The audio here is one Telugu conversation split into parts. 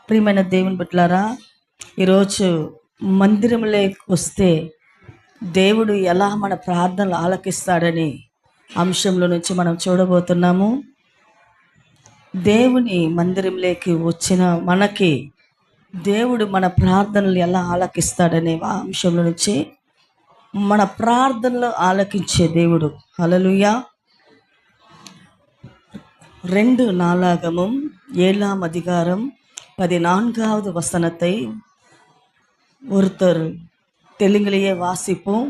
ప్రియమైన దేవుని బిడ్డలారా, ఈరోజు మందిరంలోకి వస్తే దేవుడు ఎలా మన ప్రార్థనలు ఆలకిస్తాడని అంశంలో నుంచి మనం చూడబోతున్నాము. దేవుని మందిరంలోకి వచ్చిన మనకి దేవుడు మన ప్రార్థనలు ఎలా ఆలకిస్తాడనే అంశంలో నుంచి మన ప్రార్థనలు ఆలకించే దేవుడు. హల్లెలూయా. 2 நாளாகமும் 7ஆம் அதிகாரம் 14வது வசனத்தை ஒருத்தர் తెలుగులోయే వాసిపోం.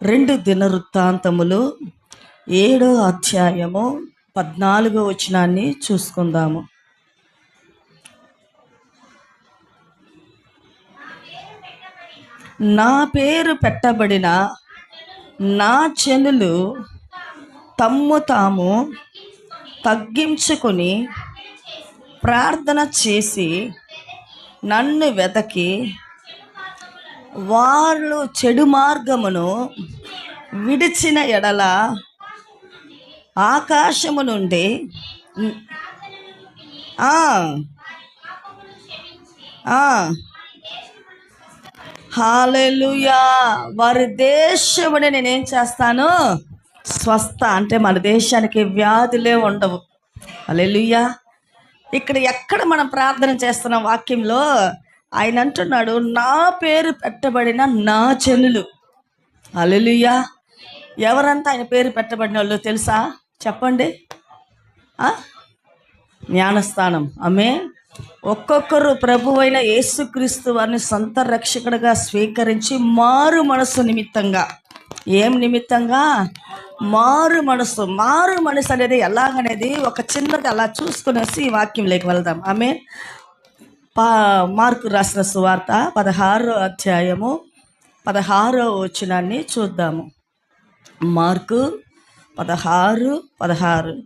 2 దినవృత్తాంతములు 7వ అధ్యాయము 14వ వచనాన్ని చూసుకుందాము. నా పేరు పెట్టబడిన నా జనులు తమ్ము తాము తగ్గించుకొని ప్రార్థన చేసి నన్ను వెతకి వాళ్ళు చెడు మార్గమును విడిచిన ఎడల ఆకాశము నుండి హల్లెలూయా, వారి దేశముని నేనేం చేస్తాను? స్వస్థ. అంటే మన దేశానికి వ్యాధులే ఉండవు. హల్లెలూయా. ఇక్కడ ఎక్కడ మనం ప్రార్థన చేస్తున్నాం వాక్యంలో ఆయన అంటున్నాడు, నా పేరు పెట్టబడిన నా జనులు. హల్లెలూయా. ఎవరంతా ఆయన పేరు పెట్టబడిన వాళ్ళు తెలుసా? చెప్పండి. జ్ఞానస్థానం. ఆమె ఒక్కొక్కరు ప్రభువైన యేసుక్రీస్తు వారిని సొంత రక్షకుడిగా స్వీకరించి మారు మనసు నిమిత్తంగా, ఏం నిమిత్తంగా? మారు మనసు అనేది ఎలాగనేది ఒక చిన్నగా అలా చూసుకునేసి ఈ వాక్యంలోకి వెళ్దాం. ఆమె మార్కు రాసిన సువార్త 16వ అధ్యాయము 16వ వచనాన్ని చూద్దాము. మార్కు 16:16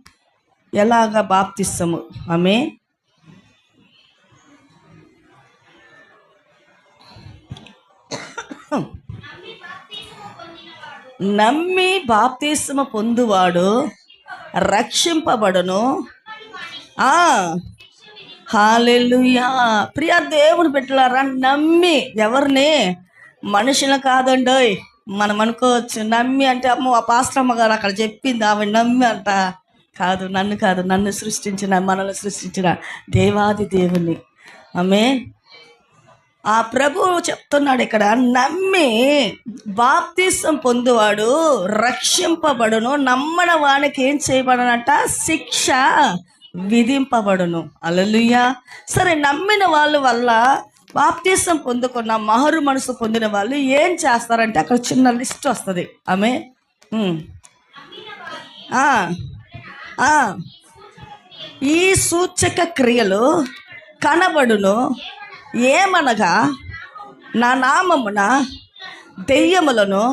ఎలాగ బాప్తిస్మము. ఆమె నమ్మి బాప్తిస్మ పొందువాడు రక్షింపబడును. హల్లెలూయా. ప్రియ దేవుని బిడ్డలారా, నమ్మి, ఎవరిని? మనుషులు కాదండోయ్. మనం అనుకోవచ్చు నమ్మి అంటే అమ్మో ఆ పాస్టమ్మ గారు అక్కడ చెప్పింది ఆమె నమ్మి అంట. కాదు, నన్ను కాదు, నన్ను సృష్టించిన, మనల్ని సృష్టించిన దేవాది దేవుని. ఆమె ఆ ప్రభువు చెప్తున్నాడు ఇక్కడ, నమ్మి బాప్తిసం పొందువాడు రక్షింపబడును, నమ్మన వానికి ఏం చేయబడనంట? శిక్ష విధింపబడును. హల్లెలూయా. సరే, నమ్మిన వాళ్ళ వల్ల బాప్తిసం పొందుకున్న మారు మనసు పొందిన వాళ్ళు ఏం చేస్తారంటే అక్కడ చిన్న లిస్ట్ వస్తుంది. ఆమె ఈ సూచక క్రియలు కనబడును, ఏమనగా నా నామమున దెయ్యములను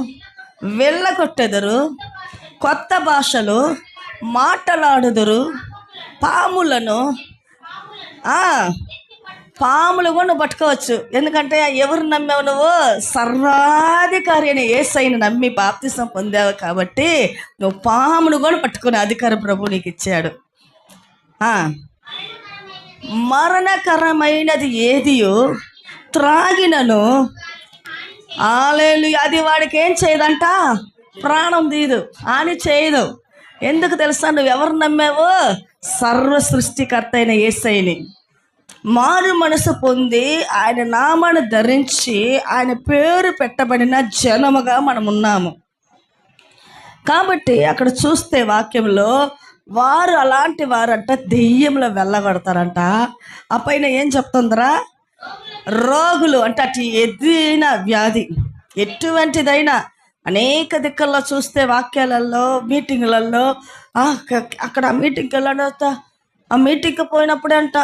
వెళ్ళగొట్టెదరు, కొత్త భాషలు మాట్లాడుదురు, పాములు కూడా నువ్వు పట్టుకోవచ్చు. ఎందుకంటే ఎవరు నమ్మావు? నువ్వు సర్వాధికారి అయిన యేసయ్యను నమ్మి బాప్తిసం పొందావు కాబట్టి నువ్వు పామును కూడా పట్టుకునే అధికారం ప్రభు నీకు ఇచ్చాడు. మరణకరమైనది ఏదియో త్రాగినను, హల్లెలూయా, అది వాడికి ఏం చేయదంట? ప్రాణం తీయదు, హాని చేయదు. ఎందుకు తెలుసా? నువ్వు ఎవరు నమ్మావు? సర్వ సృష్టికర్త అయిన యేసయ్యని. మారు మనసు పొంది ఆయన నామాన్ని ధరించి ఆయన పేరు పెట్టబడిన జనముగా మనం ఉన్నాము. కాబట్టి అక్కడ చూస్తే వాక్యంలో వారు అలాంటి వారంట దెయ్యంలో వెళ్ళగొడతారంట. ఆ పైన ఏం చెప్తుందరా? రోగులు అంటే అటు ఏదైనా వ్యాధి ఎటువంటిదైనా అనేక దిక్కుల్లో చూస్తే వాక్యాలలో, మీటింగ్లలో, అక్కడ మీటింగ్కి వెళ్ళడం, ఆ మీటింగ్కి పోయినప్పుడే అంట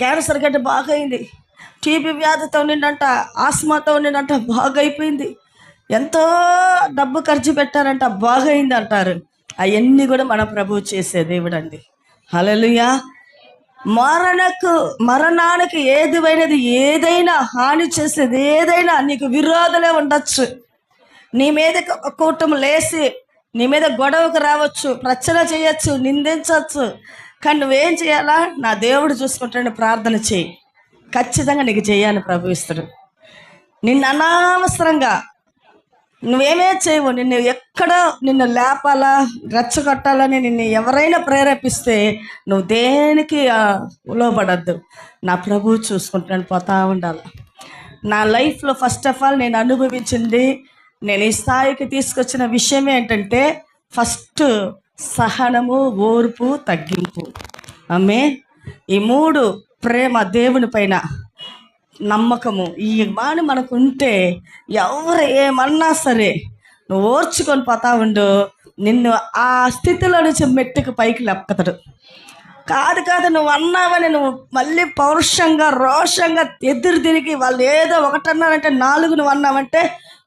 క్యాన్సర్ గడ్డ బాగైంది, టీబీ వ్యాధితో ఉండిందంట, ఆస్మాతో ఉండిందంట, బాగైపోయింది, ఎంతో డబ్బు ఖర్చు పెట్టారంట, బాగైంది అంటారు. అవన్నీ కూడా మన ప్రభువు చేసే దేవుడు అండి. హల్లెలూయా. మరణానికి ఏదైనా హాని చేసేది ఏదైనా నీకు విరోధులే ఉండొచ్చు. నీ మీద కూటమి లేసి నీ మీద గొడవకు రావచ్చు, ప్రచన చేయొచ్చు, నిందించవచ్చు. కానీ నువ్వేం చేయాలా? నా దేవుడు చూసుకుంటాడని ప్రార్థన చేయి. ఖచ్చితంగా నీకు జయాన్ని ప్రభు ఇస్తాడు. నిన్ను అనవసరంగా నువ్వేమే చేయవు, నిన్ను ఎక్కడో నిన్ను లేపాలా రెచ్చగొట్టాలని నిన్ను ఎవరైనా ప్రేరేపిస్తే నువ్వు దేనికి లోపడద్దు. నా ప్రభువు చూసుకుంటాను పోతా ఉండాలి. నా లైఫ్లో ఫస్ట్ ఆఫ్ ఆల్ నేను అనుభవించింది, నేను ఈ స్థాయికి తీసుకొచ్చిన విషయం ఏంటంటే ఫస్ట్ సహనము, ఓర్పు, తగ్గింపు. ఈ 3 ప్రేమ, దేవుని పైన నమ్మకము, ఈ మాని మనకు ఉంటే ఎవరు ఏమన్నా సరే నువ్వు ఓర్చుకొని పోతా ఉండు. నిన్ను ఆ స్థితిలో నుంచి మెట్టుకు పైకి లేపుతాడు. కాదు నువ్వు అన్నావని నువ్వు మళ్ళీ పౌరుషంగా రోషంగా ఎదురు తిరిగి వాళ్ళు ఏదో ఒకటన్నారంటే 4 నువ్వు అన్నావంటే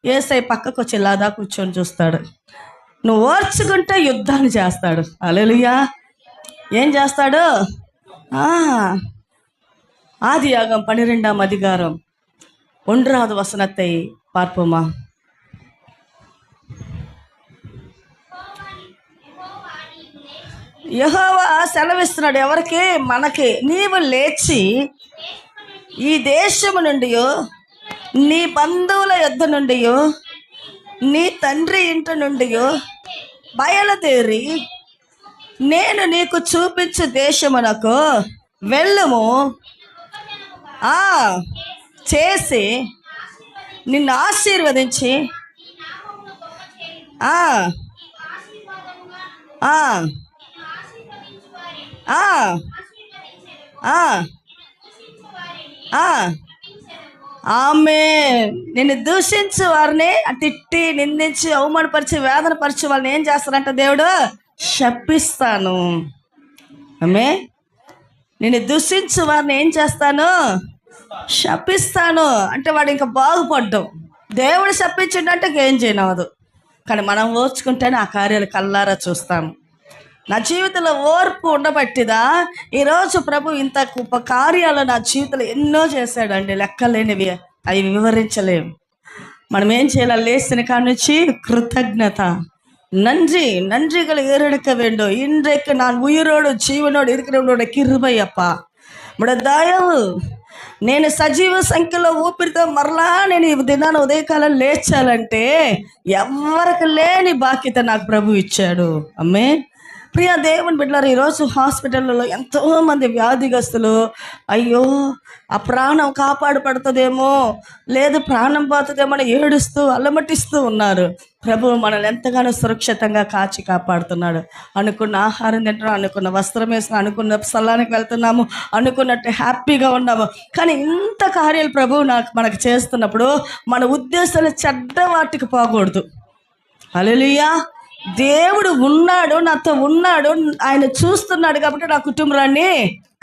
యేసయ్య పక్కకు వచ్చి లాదా కూర్చొని చూస్తాడు. నువ్వు ఓర్చుకుంటే యుద్ధాన్ని చేస్తాడు. హల్లెలూయా. ఏం చేస్తాడు? ஆதியாகம் 12ஆம் அதிகாரம் 1வது வசனத்தை பார்ப்போமா? యెహోవా సెలవిస్తున్నాడు ఎవరికి? మనకి. నీవు లేచి ఈ దేశము నుండి, నీ బంధువుల యొద్ద నుండి, నీ తండ్రి ఇంటి నుండి బయలుదేరి నేను నీకు చూపించు దేశమునకు వెళ్ళుము, చేసి నిన్ను ఆశీర్వదించి ఆమె నిన్ను దూషించు వారిని, తిట్టి నిందించి అవమానపరిచి వేదనపరిచి వాళ్ళని ఏం చేస్తారంట దేవుడు? శపిస్తాను. ఆమె నిన్ను దూషించు వారిని ఏం చేస్తాను? శపిస్తాను. అంటే వాడు ఇంకా బాగుపడ్డం. దేవుడు శపించిండంటే ఏం చేయనవదు. కానీ మనం ఓర్చుకుంటేనే ఆ కార్యాలు కల్లారా చూస్తాము. నా జీవితంలో ఓర్పు ఉండబట్టిదా ఈరోజు ప్రభు ఇంత గొప్ప కార్యాలు నా జీవితంలో ఎన్నో చేశాడండి, లెక్కలేనివి, అవి వివరించలేము. మనం ఏం చేయాలి? లేచిన కాడ నుంచి కృతజ్ఞత, நன்றிகளை ஏறெடுக்க வேண்டும். இன்றைக்கு நான் உயிரோடு జీవనోడు இருக்கிறவங்களோட கிருபையப்பா, మన దయవు. నేను సజీవ సంఖ్యలో ఊపిరితో మరలా నేను ఈ దినాన్ని ఉదయకాలం లేచాలంటే ఎవరికి లేని బాధ్యత నాకు ప్రభు ఇచ్చాడు. అమ్మే ప్రియ దేవుని బిడ్డలారా, ఈరోజు హాస్పిటల్లో ఎంతోమంది వ్యాధిగ్రస్తులు అయ్యో ఆ ప్రాణం కాపాడబడుతుందేమో, లేదు ప్రాణం పోతుందేమో అని ఏడుస్తూ అల్లమటిస్తూ ఉన్నారు. ప్రభు మనల్ని ఎంతగానో సురక్షితంగా కాచి కాపాడుతున్నాడు. అనుకున్న ఆహారం తింటున్నాం, అనుకున్న వస్త్రం వేసుకున్నాం, అనుకున్న స్థలానికి వెళ్తున్నాము, అనుకున్నట్టు హ్యాపీగా ఉన్నాము. కానీ ఇంత కార్యాలు ప్రభు మనకు చేస్తున్నప్పుడు మన ఉద్దేశాలు చెడ్డ వాటికి పోకూడదు. హల్లెలూయా. దేవుడు ఉన్నాడు, నాతో ఉన్నాడు, ఆయన చూస్తున్నాడు కాబట్టి నా కుటుంబాన్ని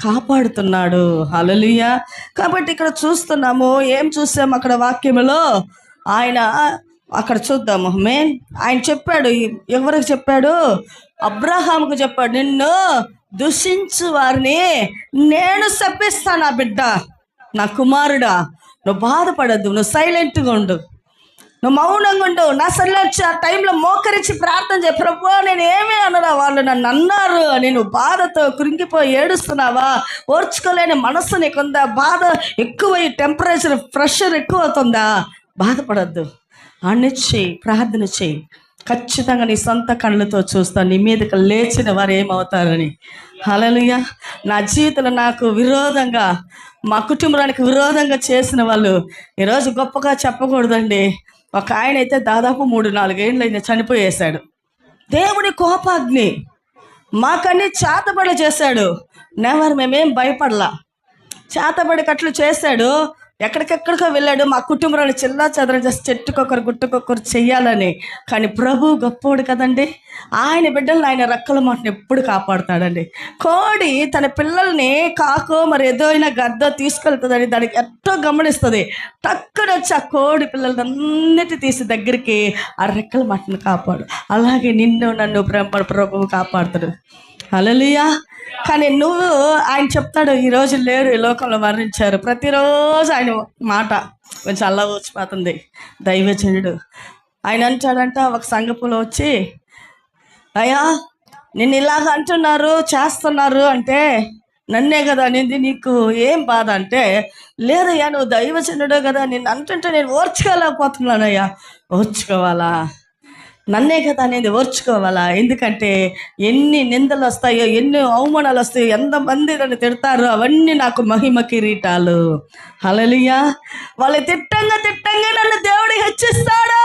కాపాడుతున్నాడు. హల్లెలూయా. కాబట్టి ఇక్కడ చూస్తున్నాము, ఏం చూసాము అక్కడ వాక్యములో? ఆయన అక్కడ చూద్దాము. ఆయన చెప్పాడు, ఎవరికి చెప్పాడు? అబ్రహాముకు చెప్పాడు, నిన్ను దూషించు వారిని నేను శపిస్తాను. ఆ బిడ్డ, నా కుమారుడా, నువ్వు బాధపడద్దు, నువ్వు సైలెంట్గా ఉండు, నువ్వు మౌనంగా ఉండు. నా సరే వచ్చి ఆ టైంలో మోకరించి ప్రార్థన చేయ, ప్రభు నేను ఏమీ అనరా, వాళ్ళు నన్ను అన్నారు, నేను బాధతో కృంగిపోయి ఏడుస్తున్నావా, ఓర్చుకోలేని మనస్సు నీకుందా, బాధ ఎక్కువ, టెంపరేచర్ ప్రెషర్ ఎక్కువ అవుతుందా, బాధపడద్దు, అనిచ్చి ప్రార్థన చేయి. ఖచ్చితంగా నీ సొంత కళ్ళతో చూస్తాను నీ మీదకి లేచిన వారు ఏమవుతారని. హల్లెలూయా. నా జీవితంలో నాకు విరోధంగా, మా కుటుంబానికి విరోధంగా చేసిన వాళ్ళు ఈరోజు గొప్పగా చెప్పకూడదండి. ఒక ఆయన అయితే దాదాపు 3-4 ఏళ్ళు చనిపోయేశాడు. దేవుడి కోపాగ్ని మాకన్నీ చేతబడి చేశాడు. మేమేం భయపడలా, చేతబడికట్లు చేశాడు. ఎక్కడికెక్కడికో వెళ్ళాడు. మా కుటుంబాన్ని చిల్లా చెదర చేసి చెట్టుకొకరు గుట్టుకొకరు చెయ్యాలని. కానీ ప్రభు గొప్పోడు కదండి. ఆయన బిడ్డలను ఆయన రెక్కల మాటను ఎప్పుడు కాపాడుతాడండి. కోడి తన పిల్లల్ని కాకో మరి ఏదో అయినా గద్ద తీసుకెళ్తుందని దానికి ఎంతో గమనిస్తుంది. టక్కున వచ్చి ఆ కోడి పిల్లలన్నిటి తీసి దగ్గరికి ఆ రెక్కల మాటను కాపాడు. అలాగే నిన్ను నన్ను ప్రభువు కాపాడుతాడు. హల్లెలూయా. కానీ నువ్వు, ఆయన చెప్తాడు, ఈరోజు లేరు, ఈ లోకంలో మరణించారు. ప్రతిరోజు ఆయన మాట కొంచెం అల్లా వచ్చిపోతుంది. దైవజనుడు ఆయన అంటాడంట, ఒక సంఘపులో వచ్చి, అయ్యా నిన్ను ఇలాగ అంటున్నారు, చేస్తున్నారు అంటే నన్నే కదా అనేది, నీకు ఏం బాధ అంటే, లేదయ్యా నువ్వు దైవజనుడు కదా, నేను అంటుంటే నేను ఓర్చుకోలేకపోతున్నానయ్యా. ఓర్చుకోవాలా? నన్నే కదా అనేది ఓర్చుకోవాలా? ఎందుకంటే ఎన్ని నిందలు వస్తాయో, ఎన్ని అవమానాలు వస్తాయో, ఎంతమంది నన్ను తిడతారో, అవన్నీ నాకు మహిమ కిరీటాలు. హల్లెలూయా. వాళ్ళు తిట్టంగా నన్ను దేవుడు హెచ్చిస్తాడు.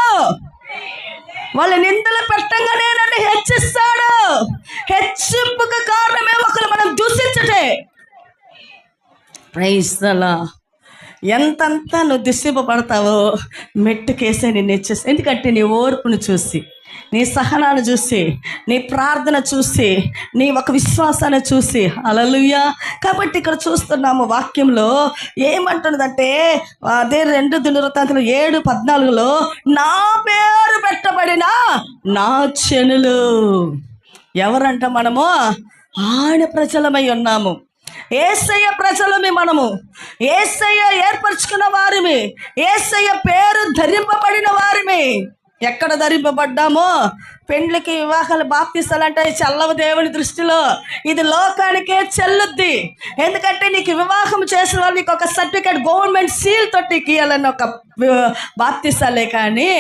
వాళ్ళ నిందలు పెట్టంగానే నన్ను హెచ్చిస్తాడు. హెచ్చింపుకు కారణమే ఒకరు మనం దూషించటే. Praise the lord. ఎంతంతా నువ్వు దుస్సింపబడతావో మెట్టుకేసే నిన్ను హెచ్చిస్తా. ఎందుకంటే నీ ఓర్పును చూసి, నీ సహనాన్ని చూసి, నీ ప్రార్థన చూసి, నీ ఒక విశ్వాసాన్ని చూసి. హల్లెలూయా. కాబట్టి ఇక్కడ చూస్తున్నాము వాక్యంలో ఏమంటున్నదంటే, అదే 2 దినవృత్తాంతాలు 7:14 నా పేరు పెట్టబడిన నా జనులు. ఎవరంట? మనము ఆయన ప్రజలమై ఉన్నాము. యేసయ్య ప్రజలమే మనము. యేసయ్య ఏర్పరచుకున్న వారిమి. యేసయ్య పేరు ధరింపబడిన వారిమి. ఎక్కడ ధరింపబడ్డామో? పెండ్లికి వివాహాలు బాప్తిస్తాలంటే చెల్లవు దేవుని దృష్టిలో. ఇది లోకానికే చెల్లుద్ది. ఎందుకంటే నీకు వివాహం చేసిన వాళ్ళు నీకు ఒక సర్టిఫికేట్, గవర్నమెంట్ సీల్ తోటి ఇవ్వాలని ఒక బాప్తిస్తాలే. కానీ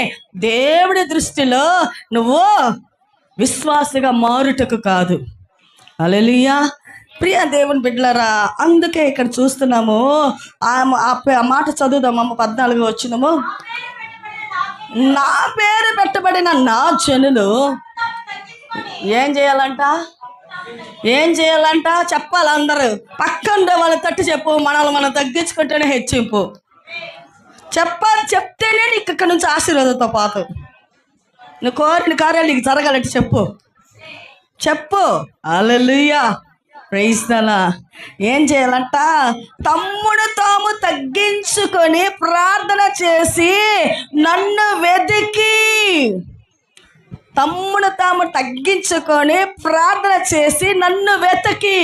దేవుడి దృష్టిలో నువ్వు విశ్వాసగా మారుటకు కాదు. హల్లెలూయా. ప్రియ దేవుని బిడ్డలారా, అందుకే ఇక్కడ చూస్తున్నాము. ఆ మాట చదువుదామమ్మ. 14 వచ్చినము. నా పేరు పెట్టబడిన నా జనులు ఏం చేయాలంట? చెప్పాలి అందరూ. పక్కన వాళ్ళ తట్టు చెప్పు. మనల్ని మనం తగ్గించుకుంటేనే హెచ్చింపు. చెప్తేనే నీకు ఇక్కడ నుంచి ఆశీర్వాదంతో పాటు నువ్వు కోరిన కార్యాలు నీకు జరగాలంటే చెప్పు. హల్లెలూయా. Praise the lord. ఏం చేయాలంట? తమ్ముడు తాము తగ్గించుకొని ప్రార్థన చేసి నన్ను వెతికి. తమ్ముడు తాము తగ్గించుకొని ప్రార్థన చేసి నన్ను వెతికి.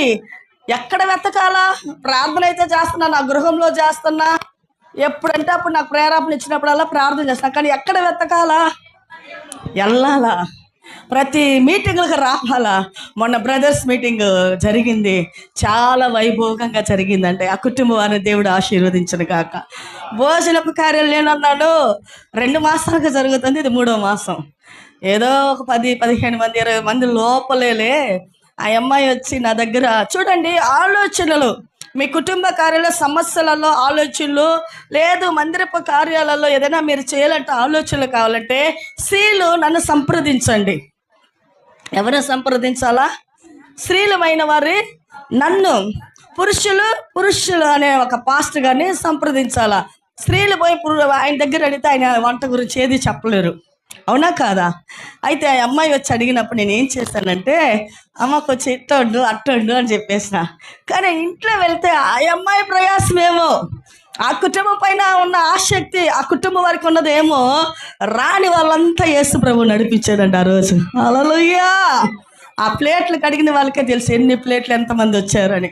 ఎక్కడ వెతకాలా? ప్రార్థన అయితే చేస్తున్నా, నా గృహంలో చేస్తున్నా, ఎప్పుడంటే అప్పుడు నాకు ప్రేరేపణ ఇచ్చినప్పుడల్లా ప్రార్థన చేస్తున్నా. కానీ ఎక్కడ వెతకాలా? వెళ్ళాలా? ప్రతి మీటింగ్లకు రావాలా? మొన్న బ్రదర్స్ మీటింగ్ జరిగింది, చాలా వైభోగంగా జరిగిందంటే ఆ కుటుంబం వారిని దేవుడు ఆశీర్వదించను కాక. భోజనపు కార్యాలు నేనన్నాడు 2 మాసాలుగా జరుగుతుంది, ఇది 3వ మాసం. ఏదో ఒక 10-15 మంది 20 మంది లోపలేలే. ఆ అమ్మాయి వచ్చి నా దగ్గర, చూడండి ఆలోచనలు, మీ కుటుంబ కార్యాల సమస్యలలో ఆలోచనలు లేదు, మందిరపు కార్యాలలో ఏదైనా మీరు చేయాలంటే ఆలోచనలు కావాలంటే స్త్రీలు నన్ను సంప్రదించండి. ఎవరు సంప్రదించాలా? స్త్రీలమైన వారి నన్ను. పురుషులు అనే ఒక పాస్టర్ గారిని సంప్రదించాలా. స్త్రీలు పోయి ఆయన దగ్గర అడిగితే ఆయన వంట గురించి ఏది చెప్పలేరు. అవునా కాదా? అయితే ఆ అమ్మాయి వచ్చి అడిగినప్పుడు నేను ఏం చేశానంటే, అమ్మకు వచ్చి ఇట్టండు అట్టండు అని చెప్పేసిన. కానీ ఇంట్లో వెళ్తే ఆ అమ్మాయి ప్రయాసమేమో, ఆ కుటుంబం పైన ఉన్న ఆసక్తి, ఆ కుటుంబం వారికి ఉన్నదేమో, రాని వాళ్ళంతా యేసు ప్రభు నడిపించేదండి ఆ రోజు. హల్లెలూయా. ఆ ప్లేట్లు కడిగిన వాళ్ళకే తెలుసు ఎన్ని ప్లేట్లు ఎంతమంది వచ్చారని.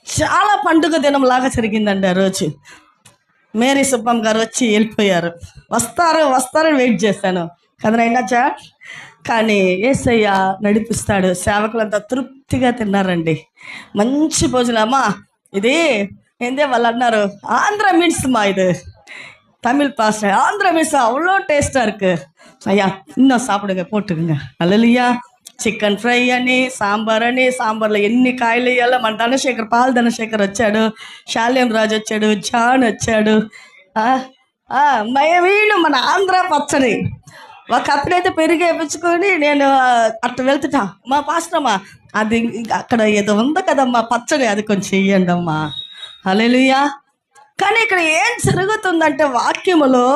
చాలా పండుగ దినం లాగా జరిగిందండి ఆ రోజు. మేరీ సుబ్బమ్మ గారు వచ్చి వెళ్ళిపోయారు. వస్తారని వెయిట్ చేశాను కదనైనా కానీ యేసయ్య నడిపిస్తాడు. సేవకులంతా తృప్తిగా తిన్నారండి, మంచి భోజనం. అమ్మా ఇది ఏందే వాళ్ళు అన్నారు, ఆంధ్ర మీన్స్ మా ఇది தமிழ் பாஸ்டர் ஆந்திர மீன்ஸ் அவ்வளோ டேஸ்ட்டாக இருக்குது. ஐயா இன்னும் சாப்பிடுங்க போட்டுக்குங்க. அல்லையா చికెన్ ఫ్రై అని, సాంబార్లో ఎన్ని కాయలు వేయాలో. మన పాల్ ధనశేఖర్ వచ్చాడు, శాల్యం రాజు వచ్చాడు, జాన్ వచ్చాడు. వీళ్ళు మన ఆంధ్ర పచ్చడి. ఒక అప్పుడైతే పెరిగి వేయించుకొని నేను అట్లా వెళ్తున్నా, మా పాస్టమ్మా అది అక్కడ ఏదో ఉంది కదమ్మా పచ్చడి, అది కొంచెం ఇయ్యండి అమ్మా. హల్లెలూయా. కానీ ఇక్కడ ఏం జరుగుతుందంటే వాక్యములో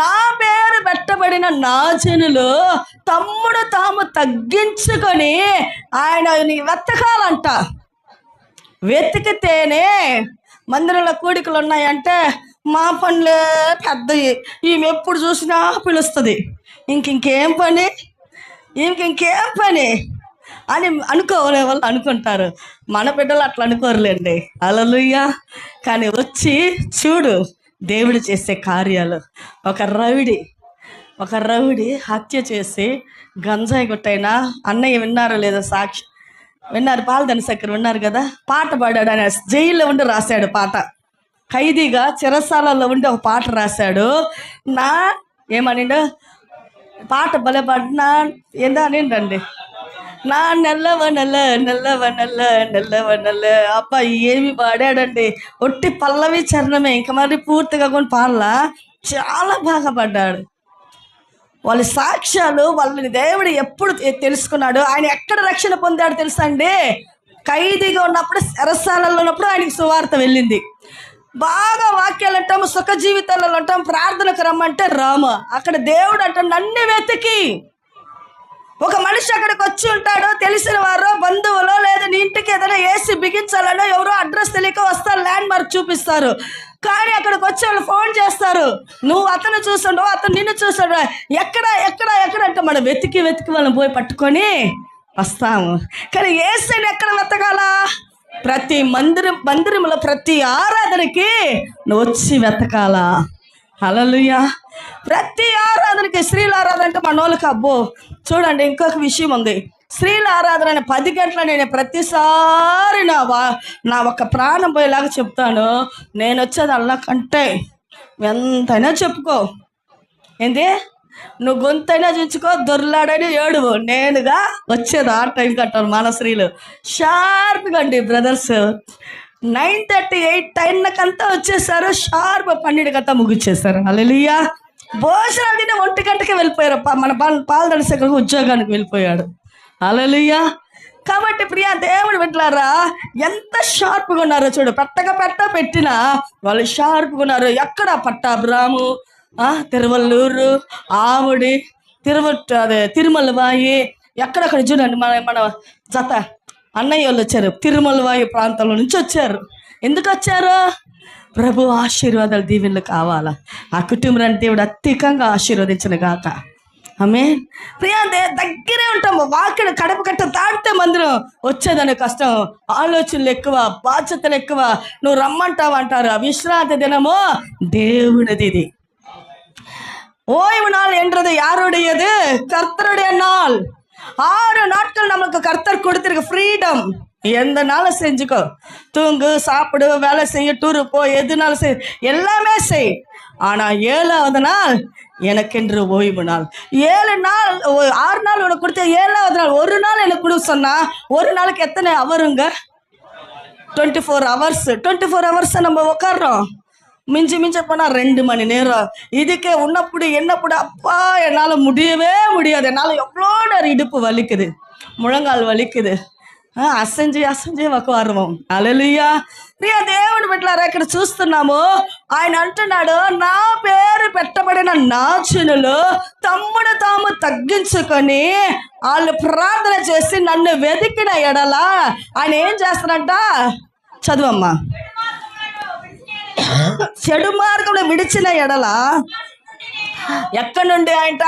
నా పేరు పెట్టబడిన నా జనులు తమ్ముడు తాము తగ్గించుకొని ఆయన వెతకాలంట. వెతికితేనే మందిరంలో కూడికలు ఉన్నాయంటే మా పనులే పెద్దవి, ఈమె ఎప్పుడు చూసినా పిలుస్తుంది, ఇంకేం పని అని అనుకోలే వాళ్ళు అనుకుంటారు. మన బిడ్డలు అట్లా అనుకోరులేండి. హల్లెలూయా. కానీ వచ్చి చూడు దేవుడు చేసే కార్యాలు. ఒక రౌడీ హత్య చేసి గంజాయి కొట్టైనా, అన్నయ్య విన్నారో లేదో సాక్షి, విన్నారు, పాలదని చక్కెర విన్నారు కదా, పాట పాడాడు. ఆయన జైల్లో ఉండి రాశాడు పాట. ఖైదీగా చెరసాలలో ఉండి ఒక పాట రాశాడు. నా ఏమనిండు పాట భలే పాడినా ఏందా అని రండి. నా నెల్లవ నెల్ల నెల్లవ నెల్ల నెల్లవ నెల్ల అబ్బా ఏమి పాడాడండి. ఒట్టి పల్లవి చరణమే, ఇంకా మరి పూర్తిగా కొన్ని పాడలా. చాలా బాగా పడ్డాడు. వాళ్ళ సాక్ష్యాలు, వాళ్ళని దేవుడు ఎప్పుడు తెలుసుకున్నాడు. ఆయన ఎక్కడ రక్షణ పొందాడు తెలుసా అండి? ఖైదీగా ఉన్నప్పుడు, చెరసాలలో ఉన్నప్పుడు ఆయనకి సువార్త వెళ్ళింది. బాగా వాక్యాలు అంటాము, సుఖ జీవితాలలో అంటాం, ప్రార్థనకు రమ్మంటే రామ. అక్కడ దేవుడు అంట నన్ను వెతికి ఒక మనిషి అక్కడికి వచ్చి ఉంటాడు. తెలిసిన వారు, బంధువులో, లేదా నీ ఇంటికి ఏదైనా ఏసీ బిగించాలనో ఎవరో అడ్రస్ తెలియక వస్తారు, ల్యాండ్ మార్క్ చూపిస్తారు. కానీ అక్కడికి వచ్చి వాళ్ళు ఫోన్ చేస్తారు, నువ్వు అతను చూసాడు, అతను నిన్ను చూసాడు, ఎక్కడ ఎక్కడ ఎక్కడ అంటే మనం వెతికి వాళ్ళని పోయి పట్టుకొని వస్తాము. కానీ ఏసీని ఎక్కడ వెతకాల? ప్రతి మందిరంలో ప్రతి ఆరాధనకి నువ్వు వచ్చి వెతకాలా. హల్లెలూయా. ప్రతి ఆరాధనకి, స్త్రీల ఆరాధన అంటే మన వాళ్ళకి అబ్బో. చూడండి, ఇంకొక విషయం ఉంది. స్త్రీల ఆరాధన 10 గంటల నేను ప్రతిసారి నా ఒక ప్రాణం పోయేలాగా చెప్తాను. నేను వచ్చేది అల్లా కంటే ఎంతైనా చెప్పుకో, ఏంది నువ్వు గొంతైనా చుంచుకో, దొర్లాడని ఏడువు, నేనుగా వచ్చేది ఆ టైం కట్టారు మన స్త్రీలు. షార్ప్గా అండి బ్రదర్స్ 9:30 8 10కంతా వచ్చేసారు, షార్ప్ 12కంతా ముగిచ్చేసారు. హల్లెలూయా. భోజనాలు తిని 1 గంటకి వెళ్ళిపోయారు. మన పాలదడి శేఖర్ ఉద్యోగానికి వెళ్ళిపోయాడు. హల్లెలూయా. కాబట్టి ప్రియా దేవుడు బిడ్డలారా, ఎంత షార్ప్గా ఉన్నారో చూడు. పెట్టినా వాళ్ళు షార్ప్గా ఉన్నారు. ఎక్కడ పట్టాభిరాము, తిరువల్లూరు, ఆవుడి, తిరుమలవాయి, ఎక్కడెక్కడ చూడండి. మన జత అన్నయ్య వాళ్ళు వచ్చారు, తిరుమలవాయి ప్రాంతంలో నుంచి వచ్చారు. ఎందుకు వచ్చారు? ప్రభు ఆశీర్వాదాలు, దీవెనలు కావాలా. ఆ కుటుంబాన్ని దేవుడు అత్యధికంగా ఆశీర్వదించిన గాక. ఆమేన్. ప్రియా దగ్గరే ఉంటాము. వాకిడ కడప కట్ట దాటితే మందిరం వచ్చేదానికి కష్టం, ఆలోచనలు ఎక్కువ, బాధ్యతలు ఎక్కువ. నువ్వు రమ్మంటావు అంటారు. విశ్రాంతి దినము దేవుడిది. ఇది ஓய்வு நாள் என்றது யாருடையது? கர்த்தருடைய நாள். 6 நாட்கள் நமக்கு கர்த்தர் கொடுத்திருக்க ஃப்ரீடம். எந்த நாளும் செஞ்சுக்கோ, தூங்கு, சாப்பிடு, வேலை செய்ய, டூரு போ, எதுனாலும் செய், எல்லாமே செய். ஆனா 7வது நாள் எனக்கென்று ஓய்வு நாள். 7 நாள் 6 நாள் உனக்கு கொடுத்த 7வது நாள் ஒரு நாள் எனக்கு கொடுக்க சொன்னா, ஒரு நாளுக்கு எத்தனை அவருங்க? 24 hours. 24 hours நம்ம உட்காடுறோம். மிஞ்சி போனால் 2 மணி நேரம். இதுக்கே உன்னப்படி என்னப்படி அப்பா என்னால் முடியவே முடியாது. என்னால் எவ்வளோ நேரம் இடுப்பு வலிக்குது, முழங்கால் வலிக்குது, అసంజి వకవారమం. హల్లెలూయా. ప్రియ దేవుని బిడ్డలారా, ఇక్కడ చూస్తున్నాము. ఆయన అంటున్నాడు, నా పేరు పెట్టబడిన నా జనులు తమ్ముడు తాము తగ్గించుకొని వాళ్ళు ప్రార్థన చేసి నన్ను వెతికిన ఎడల ఆయన ఏం చేస్తారంట? చదువమ్మా. చెడు మార్గంలో విడిచిన ఎడల ఎక్కడి నుండి ఆయట?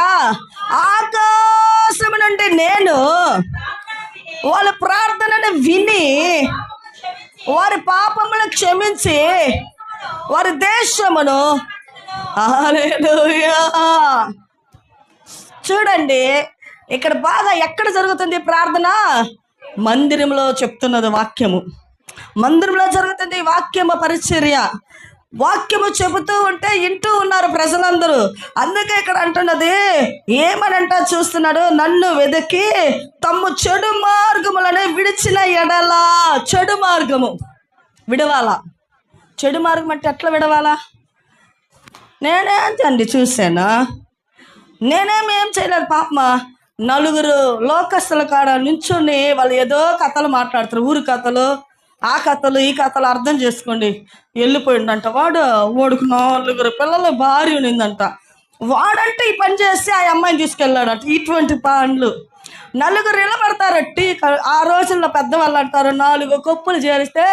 ఆకాశం నుండి నేను వాళ్ళ ప్రార్థనను విని వారి పాపములను క్షమించి వారి దేశమును. హల్లెలూయా. చూడండి, ఇక్కడ బాగా ఎక్కడ జరుగుతుంది ప్రార్థన? మందిరంలో చెప్తున్నది వాక్యము. మందిరంలో జరుగుతుంది వాక్యము పరిచర్య. వాక్యము చెబుతూ ఉంటే వింటూ ఉన్నారు ప్రజలందరూ. అందుకే ఇక్కడ అంటున్నది ఏమనంట చూస్తున్నాడు, నన్ను వెదకి తమ్ము చెడు మార్గములను విడిచిన ఎడలా. చెడు మార్గము విడవాలా. చెడు మార్గం అంటే ఎట్లా విడవాలా? నేనేంటండి చూశాను, నేనేమేం చేయలేదు. పాపమా 4 లోకస్తుల కాడ నుంచుని వాళ్ళు ఏదో కథలు మాట్లాడతారు, ఊరు కథలు, ఆ కథలు, ఈ కథలు. అర్థం చేసుకోండి. వెళ్ళిపోయిందంట వాడికి 4 పిల్లలు, భార్య ఉన్నిందంట. వాడంటే ఈ పని చేసి ఆ అమ్మాయిని తీసుకెళ్ళాడట. ఇటువంటి పనులు 4 నిలబడతారు. ఆ రోజుల్లో పెద్దవాళ్ళు అంటారు, 4 కొప్పులు చేరిస్తే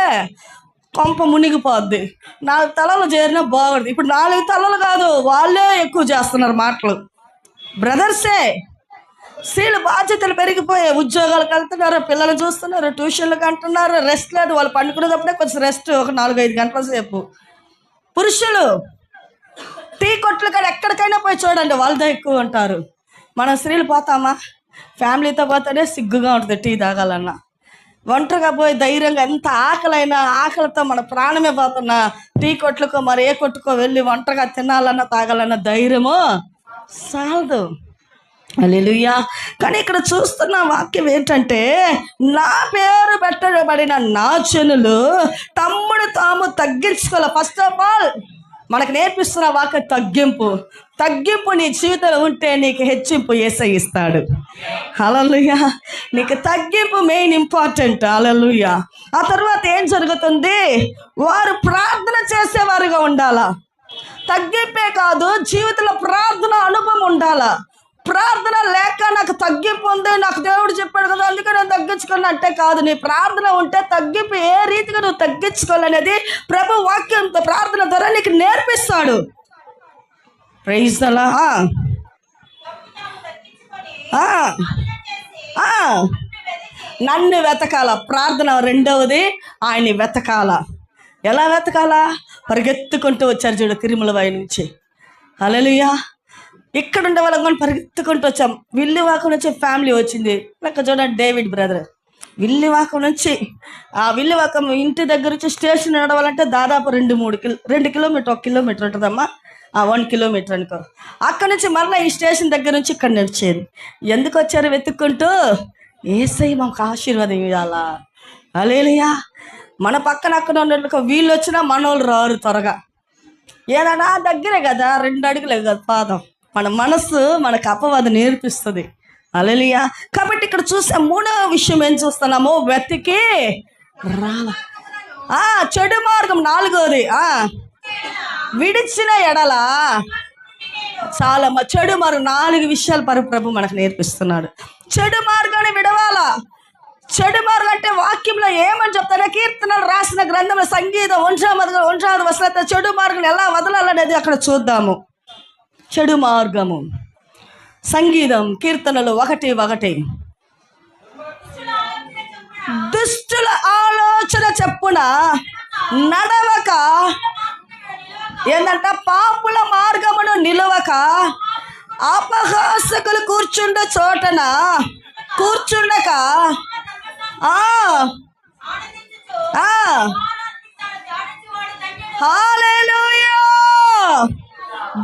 కొంప మునిగిపోద్ది, 4 తలలు చేరినా బాగుంది. ఇప్పుడు 4 తలలు కాదు, వాళ్ళే ఎక్కువ చేస్తున్నారు మాటలు. బ్రదర్సే. స్త్రీలు బాధ్యతలు పెరిగిపోయాయి, ఉద్యోగాలకు వెళ్తున్నారు, పిల్లలు చూస్తున్నారు, ట్యూషన్లకు అంటున్నారు, రెస్ట్ లేదు. వాళ్ళు పండుకునేటప్పుడే కొంచెం రెస్ట్, ఒక 4-5 గంటల సేపు. పురుషులు టీ కొట్లు కాడ ఎక్కడికైనా పోయి చూడండి, వాళ్ళతో ఎక్కువ ఉంటారు. మన స్త్రీలు పోతామా? ఫ్యామిలీతో పోతేనే సిగ్గుగా ఉంటుంది టీ తాగాలన్నా. ఒంటరిగా పోయి ధైర్యంగా ఎంత ఆకలైనా, ఆకలితో మన ప్రాణమే పోతున్నా టీ కొట్లుకో మరి ఏ కొట్టుకో వెళ్ళి ఒంటరిగా తినాలన్నా తాగాలన్న ధైర్యము సాలదు. హల్లెలూయా. కానీ ఇక్కడ చూస్తున్న వాక్యం ఏంటంటే, నా పేరు పెట్టబడిన నా జనులు తమ్ముడు తాము తగ్గించుకోవాలి. ఫస్ట్ ఆఫ్ ఆల్ మనకు నేర్పిస్తున్న వాక్యం తగ్గింపు. తగ్గింపు నీ జీవితంలో ఉంటే నీకు హెచ్చింపు యేసయ్య ఇస్తాడు. హల్లెలూయా. నీకు తగ్గింపు మెయిన్ ఇంపార్టెంట్. హల్లెలూయా. ఆ తర్వాత ఏం జరుగుతుంది? వారు ప్రార్థన చేసేవారుగా ఉండాలా. తగ్గింపే కాదు, జీవితంలో ప్రార్థన అనుభవం ఉండాలా. ప్రార్థన లేక నాకు తగ్గింపు ఉంది, నాకు దేవుడు చెప్పాడు కదా అందుకే నేను తగ్గించుకోను అంటే కాదు. నీ ప్రార్థన ఉంటే తగ్గింపు ఏ రీతిగా నువ్వు తగ్గించుకోవాలనేది ప్రభు వాక్యంతో ప్రార్థన ద్వారా నీకు నేర్పిస్తాడు. Praise the lord. నన్ను వెతకాల. ప్రార్థన రెండవది ఆయన్ని వెతకాల. ఎలా వెతకాలా? పరిగెత్తుకుంటూ వచ్చారు చూడు తిరుమల నుంచి. హల్లెలూయా. ఇక్కడ ఉండే వాళ్ళం కానీ పరిగెత్తుకుంటూ వచ్చాం. విల్లివాకం నుంచి ఫ్యామిలీ వచ్చింది. లెక్క చూడండి, డేవిడ్ బ్రదర్ విల్లివాకం నుంచి. ఆ విల్లివాకం ఇంటి దగ్గర నుంచి స్టేషన్ నడవాలంటే దాదాపు 2 కిలోమీటర్ 1 కిలోమీటర్ ఉంటుందమ్మా. 1 కిలోమీటర్ అనుకో. అక్కడ నుంచి మరలా ఈ స్టేషన్ దగ్గర నుంచి ఇక్కడ నడిచేది. ఎందుకు వచ్చారు వెతుక్కుంటూ? యేసయ్య మాకు ఆశీర్వాదం ఇవ్వాలా. హల్లెలూయా. మన పక్కన అక్కడ ఉన్నట్లుగా వీళ్ళు వచ్చినా మనోళ్ళు రారు త్వరగా. ఏదైనా దగ్గరే కదా, 2 అడుగులే కదా పాదం. మన మనసు మనకు అపవాదం నేర్పిస్తుంది. హల్లెలూయా. కాబట్టి ఇక్కడ చూసే మూడవ విషయం ఏం చూస్తున్నాము? వెతికి రాల. చెడు మార్గం నాలుగోది. విడిచిన ఎడల చాలా చెడు మార్గం. 4 విషయాలు ప్రభు మనకు నేర్పిస్తున్నాడు. చెడు మార్గాన్ని విడవాలా. చెడు మార్గం అంటే వాక్యంలో ఏమని చెప్తారా? కీర్తనలు రాసిన గ్రంథంలో సంగీతం 1వ వచనం చెడు మార్గం ఎలా వదలాలనేది అక్కడ చూద్దాము. చెడు మార్గము సంగీతం కీర్తనలు 1:1 దుష్టుల ఆలోచన చెప్పున నడవక, ఏంటంట, పాపుల మార్గమును నిలవక, అపహాసకులు కూర్చుండ చోటన కూర్చుండక హల్లెలూయా.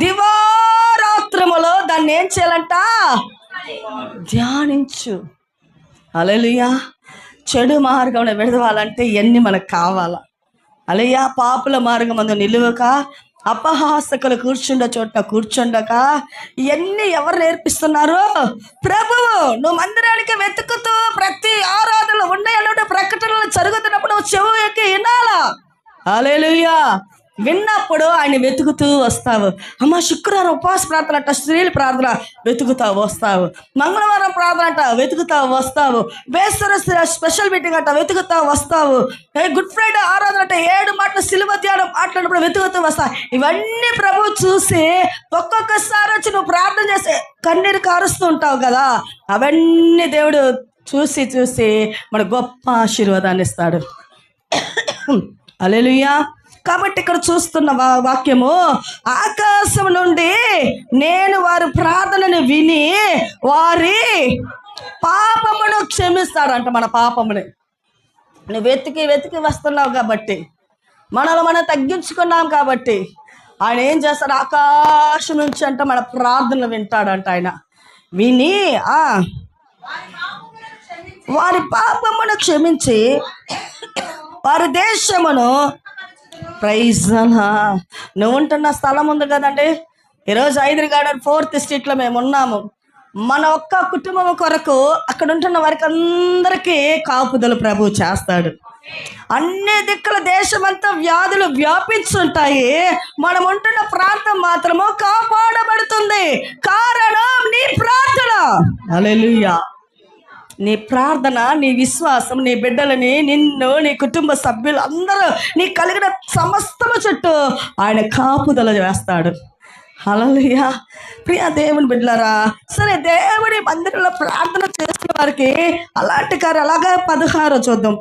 దివారాత్రములో దాన్ని ఏం చేయాలంట? ధ్యానించు. హల్లెలూయా. చెడు మార్గం విడవాలంటే ఇవన్నీ మనకు కావాలా. హల్లెలూయా. పాపుల మార్గం అందు నిలువక, అపహాసకులు కూర్చుండ చోట కూర్చుండక. ఇవన్నీ ఎవరు నేర్పిస్తున్నారు? ప్రభువు. నువ్వు మందిరానికి వెతుకుతూ ప్రతి ఆరాధనలు ఉన్నాయన్నట్టు ప్రకటనలు జరుగుతున్నప్పుడు చెవు ఎక్కి వినాలా. హల్లెలూయా. విన్నప్పుడు ఆయన వెతుకుతూ వస్తావు. అమ్మ శుక్రవారం ఉపవాస ప్రార్థన అంట, స్త్రీల ప్రార్థన వెతుకుతావు వస్తావు. మంగళవారం ప్రార్థన అంట వెతుకుతావు వస్తావు. బేస్తర స్పెషల్ మీటింగ్ అంట వెతుకుతావు వస్తావు. గుడ్ ఫ్రైడే ఆరాధన అంటే 7 మాటలు సిలువ ధ్యానం మాట్లాడినప్పుడు వెతుకుతూ వస్తావు. ఇవన్నీ ప్రభు చూసి ఒక్కొక్కసారి వచ్చి నువ్వు ప్రార్థన చేసి కన్నీరు కారుస్తూ ఉంటావు కదా. అవన్నీ దేవుడు చూసి చూసి మన గొప్ప ఆశీర్వాదాన్ని ఇస్తాడు. హల్లెలూయా. కాబట్టి ఇక్కడ చూస్తున్న వాక్యము, ఆకాశం నుండి నేను వారి ప్రార్థనను విని వారి పాపమును క్షమిస్తాడంట. మన పాపముని నువ్వు వెతికి వెతికి వస్తున్నావు కాబట్టి, మనల్ని మనం తగ్గించుకున్నాం కాబట్టి ఆయన ఏం చేస్తాడు? ఆకాశం నుంచి అంట మన ప్రార్థనలు వింటాడంట. ఆయన విని వారి పాపమును క్షమించి వారి దేశమును. Praise the Lord. నువ్వు ఉంటున్న స్థలం ఉంది కదండి. ఈరోజు హైదరాబాద్ 4th స్ట్రీట్లో మేము ఉన్నాము. మన ఒక్క కుటుంబం కొరకు అక్కడ ఉంటున్న వారికి అందరికీ కాపుదలు ప్రభు చేస్తాడు. అన్ని దిక్కుల దేశమంతా వ్యాధులు వ్యాపించుంటాయి. మనం ఉంటున్న ప్రాంతం మాత్రము కాపాడబడుతుంది. కారణం నీ ప్రార్థన. హల్లెలూయా. నీ ప్రార్థన, నీ విశ్వాసం, నీ బిడ్డలని, నిన్ను, నీ కుటుంబ సభ్యులు అందరూ, నీ కలిగిన సమస్తము చుట్టూ ఆయన కాపుదల వేస్తాడు. హల్లెలూయా. ప్రియ దేవుని బిడ్డలారా, సరే దేవుడి మందిరంలో ప్రార్థన చేసిన వారికి అలాంటి కార్యం అలాగా 16 చూద్దాం.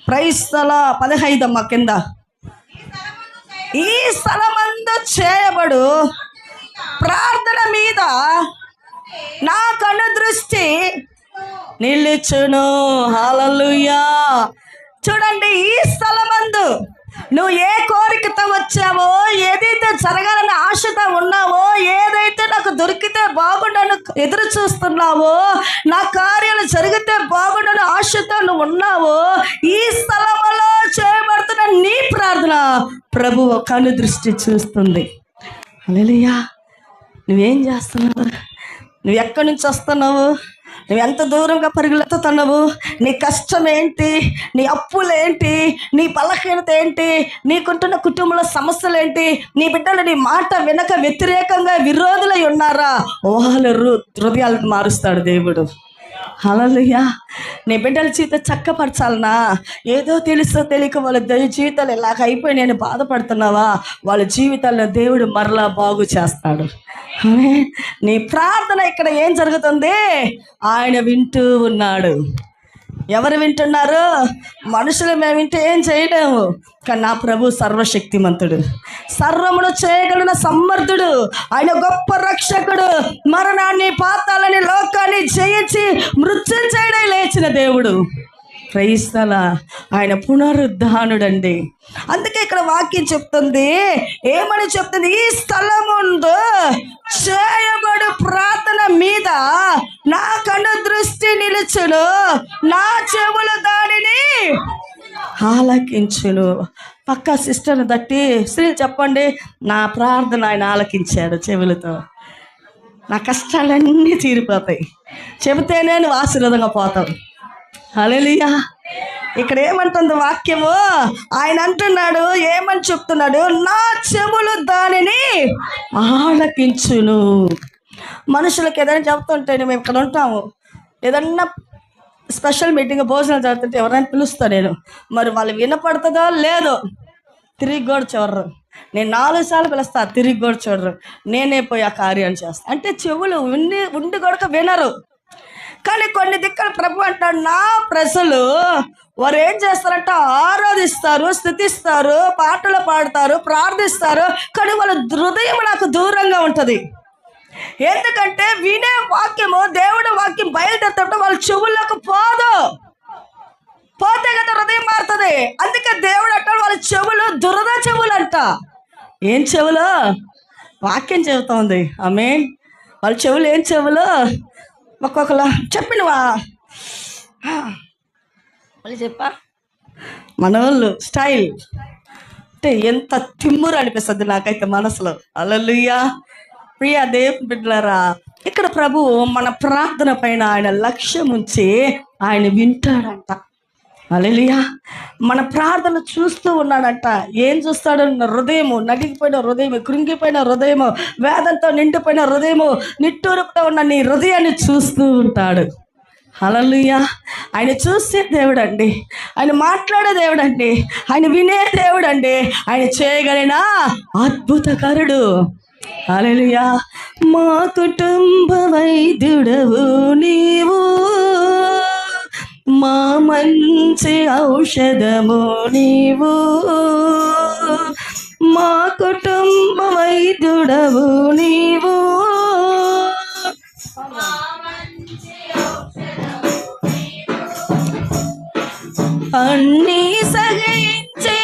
Praise the lord. 15 అమ్మ కింద. ఈ స్థలమందు స్థలమందు చేయబడు ప్రార్థన మీద నా కన్ను దృష్టి నిలుచును. హల్లెలూయా. చూడండి, ఈ స్థలమందు నువ్వు ఏ కోరికతో వచ్చావో, ఏదైతే జరగాలని ఆశతో ఉన్నావో, ఏదైతే నాకు దొరికితే బాగుండను ఎదురు చూస్తున్నావో, నా కార్యాలు జరిగితే బాగుండను ఆశతో నువ్వు ఉన్నావో, ఈ స్థలంలో చేయబడుతున్న నీ ప్రార్థన ప్రభువు కన్ను దృష్టి చూస్తుంది. హల్లెలూయా. నువ్వేం చేస్తున్నావు? నువ్వు ఎక్కడి నుంచి వస్తున్నావు? నువ్వు ఎంత దూరంగా పరిగెత్తుతున్నావు? నీ కష్టం ఏంటి? నీ అప్పులేంటి? నీ బలహీనత ఏంటి? నీకుంటున్న కుటుంబంలో సమస్యలు ఏంటి? నీ బిడ్డలు నీ మాట వెనక వ్యతిరేకంగా విరోధులై ఉన్నారా? వాళ్ళ హృదయాలను మారుస్తాడు దేవుడు. హల్లెలూయా. నీ బిడ్డల జీవితం చక్కపరచాలనా? ఏదో తెలుసో తెలియక వాళ్ళ జీవితాలు ఇలాగ అయిపోయి నేను బాధపడుతున్నావా? వాళ్ళ జీవితాల్లో దేవుడు మరలా బాగు చేస్తాడు. నీ ప్రార్థన ఇక్కడ ఏం జరుగుతుంది? ఆయన వింటూ ఉన్నాడు. ఎవరు వింటున్నారు? మనుషులు మేము వింటే ఏం చేయలేము, కానీ నా ప్రభు సర్వశక్తిమంతుడు, సర్వమును చేయగలిగిన సమర్థుడు, ఆయన గొప్ప రక్షకుడు, మరణాన్ని పాతాలని లోకాన్ని జయించి మృత్యుంజయుడై లేచిన దేవుడు. Praise the Lord. ఆయన పునరుద్ధానుడండి. అందుకే ఇక్కడ వాక్యం చెప్తుంది, ఏమని చెప్తుంది? ఈ స్థలం ముందు చేయబడు ప్రార్థన మీద నా కన్ను దృష్టి నిలుచును, నా చెవులు దానిని ఆలకించును. పక్క సిస్టర్ని తట్టి, స్త్రీ చెప్పండి, నా ప్రార్థన ఆయన ఆలకించాడు చెవులతో. నా కష్టాలన్నీ తీరిపోతాయి. చెబితేనే నువ్వు ఆశీర్వాదంగా పోతావు. హల్లెలూయా. ఇక్కడ ఏమంటుంది వాక్యము? ఆయన అంటున్నాడు, ఏమని చెప్తున్నాడు? నా చెవులు దానిని ఆలకించును. మనుషులకు ఏదైనా చెప్తుంటే, మేము ఇక్కడ ఉంటాము, ఏదన్నా స్పెషల్ మీటింగ్ భోజనం జరుగుతుంటే ఎవరైనా పిలుస్తాను నేను, మరి వాళ్ళు వినపడుతుందో లేదో తిరిగి కూడా చూడరు. నేను 4 సార్లు పిలుస్తా, తిరిగి కూడా చూడరు. నేనే పోయి ఆ కార్యాన్ని చేస్తాను. అంటే చెవులు ఉండి కూడా వినరు. కానీ కొన్ని దిక్కులు ప్రభు అంటాడు, నా ప్రజలు వారు ఏం చేస్తారంటే ఆరాధిస్తారు, స్తుతిస్తారు, పాటలు పాడతారు, ప్రార్థిస్తారు, కానీ వాళ్ళ హృదయం నాకు దూరంగా ఉంటుంది. ఎందుకంటే వినే వాక్యము, దేవుడి వాక్యం బయలుదేరుతుంటే వాళ్ళ చెవులకు పోతే కదా హృదయం మారుతుంది. అందుకే దేవుడు అంటాడు వాళ్ళ చెవులు దురద చెవులు అంట. ఏం చెవులు? వాక్యం చెబుతోంది. ఆమేన్. వాళ్ళ చెవులు ఏం చెవులు? ఒక్కొక్కలా చెప్పినవా మళ్ళీ చెప్పా. మనోళ్ళు స్టైల్ అంటే ఎంత తిమ్మురు అనిపిస్తుంది నాకైతే మనసులో. హల్లెలూయా. ప్రియ దేవుని బిడ్డలారా, ఇక్కడ ప్రభువు మన ప్రార్థన పైన ఆయన లక్ష్యం ఉంచి ఆయన వింటాడంట. హల్లెలూయా. మన ప్రార్థన చూస్తూ ఉన్నాడంట. ఏం చూస్తాడు? హృదయము, నడిగిపోయిన హృదయము, కృంగిపోయిన హృదయము, వేదంతో నిండిపోయిన హృదయము, నిట్టూరుపుతో ఉన్న నీ హృదయాన్ని చూస్తూ ఉంటాడు. హల్లెలూయా. ఆయన చూసే దేవుడు అండి, ఆయన మాట్లాడే దేవుడు అండి, ఆయన వినే దేవుడు అండి, ఆయన చేయగలిగిన అద్భుతకరుడు. హల్లెలూయా. మా కుటుంబ వైద్యుడవు నీవు, మా మంచి ఔషధము నీవు, మా కుటుంబ వైద్యుడవు నీవు, అన్నీ సహించే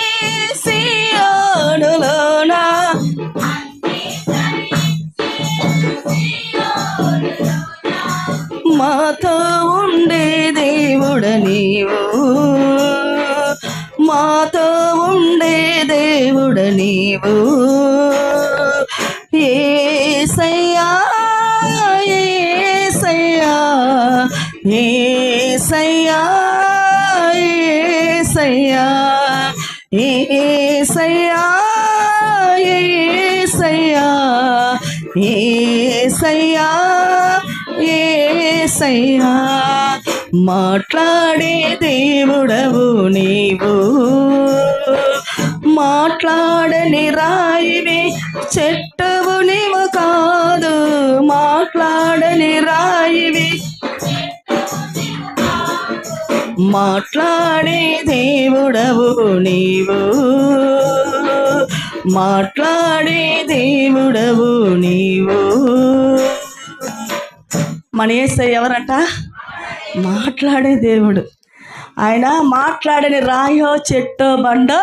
సియోనులోన మాతో ఉండే దేవుడ నీవు, మాతో ఉండే దేవుడ నీవు. యేసయ్యా యేసయ్యా యేసయ్యా యేసయ్యా యేసయ్యా యేసయ్యా యేసయ్యా యేసయ్యా. మాట్లాడే దేవుడవు నీవు, మాట్లాడని రాయివి చెట్టువు నీవు కాదు, మాట్లాడని రాయివి మాట్లాడే దేవుడవు నీవు, మాట్లాడే దేవుడవు నీవు. మన యేసయ్య ఎవరంట? మాట్లాడే దేవుడు. ఆయన మాట్లాడని రాయో చెట్టో బండో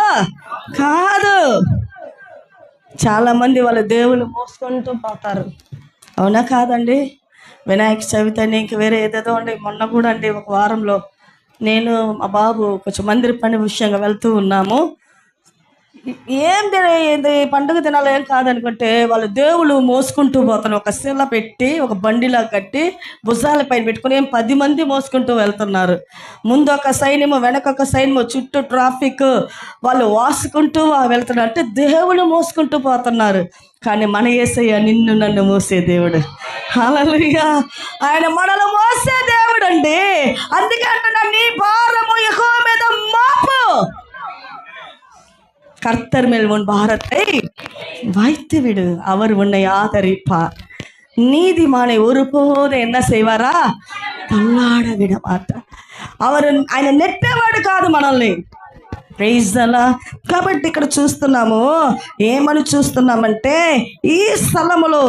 కాదు. చాలామంది వాళ్ళ దేవుళ్ళు మోసుకుంటూ పోతారు, అవునా కాదండి? వినాయక చవితి అని ఇంక వేరే ఏదేదో అండి. మొన్న కూడా అండి ఒక వారంలో నేను మా బాబు కొంచెం మందిర పని విషయంగా వెళ్తూ ఉన్నాము. ఏం పండుగ తినాలి ఏం కాదనుకుంటే వాళ్ళు దేవుళ్ళు మోసుకుంటూ పోతాను. ఒక శిల పెట్టి ఒక బండిలా కట్టి భుజాల పైన పెట్టుకుని 10 మంది మోసుకుంటూ వెళ్తున్నారు. ముందు ఒక సైన్యము, వెనక ఒక సైన్యము, చుట్టూ ట్రాఫిక్, వాళ్ళు వాసుకుంటూ వెళ్తున్నారు. అంటే దేవుళ్ళు మోసుకుంటూ పోతున్నారు. కానీ మన యేసయ్య నిన్ను నన్ను మోసే దేవుడు. హల్లెలూయా! ఆయన మనలో మోసే దేవుడు అండి. అందుకే అంటున్నా, నీ భారము యెహోవా మీద మోపు, கர்த்தர் மேல் உன் பாரத்தை வைத்து விடு, அவர் உன்னை ஆதரிப்பார். நீதிமானை ஒருபோது என்ன செய்வாరా? తల్లాడ విడ మాటారు. ఆయన నెట్టేవాడు కాదు మనల్ని. ప్రైజ్ అలా. కాబట్టి ఇక్కడ చూస్తున్నాము, ఏమని చూస్తున్నామంటే, ఈ స్థలములో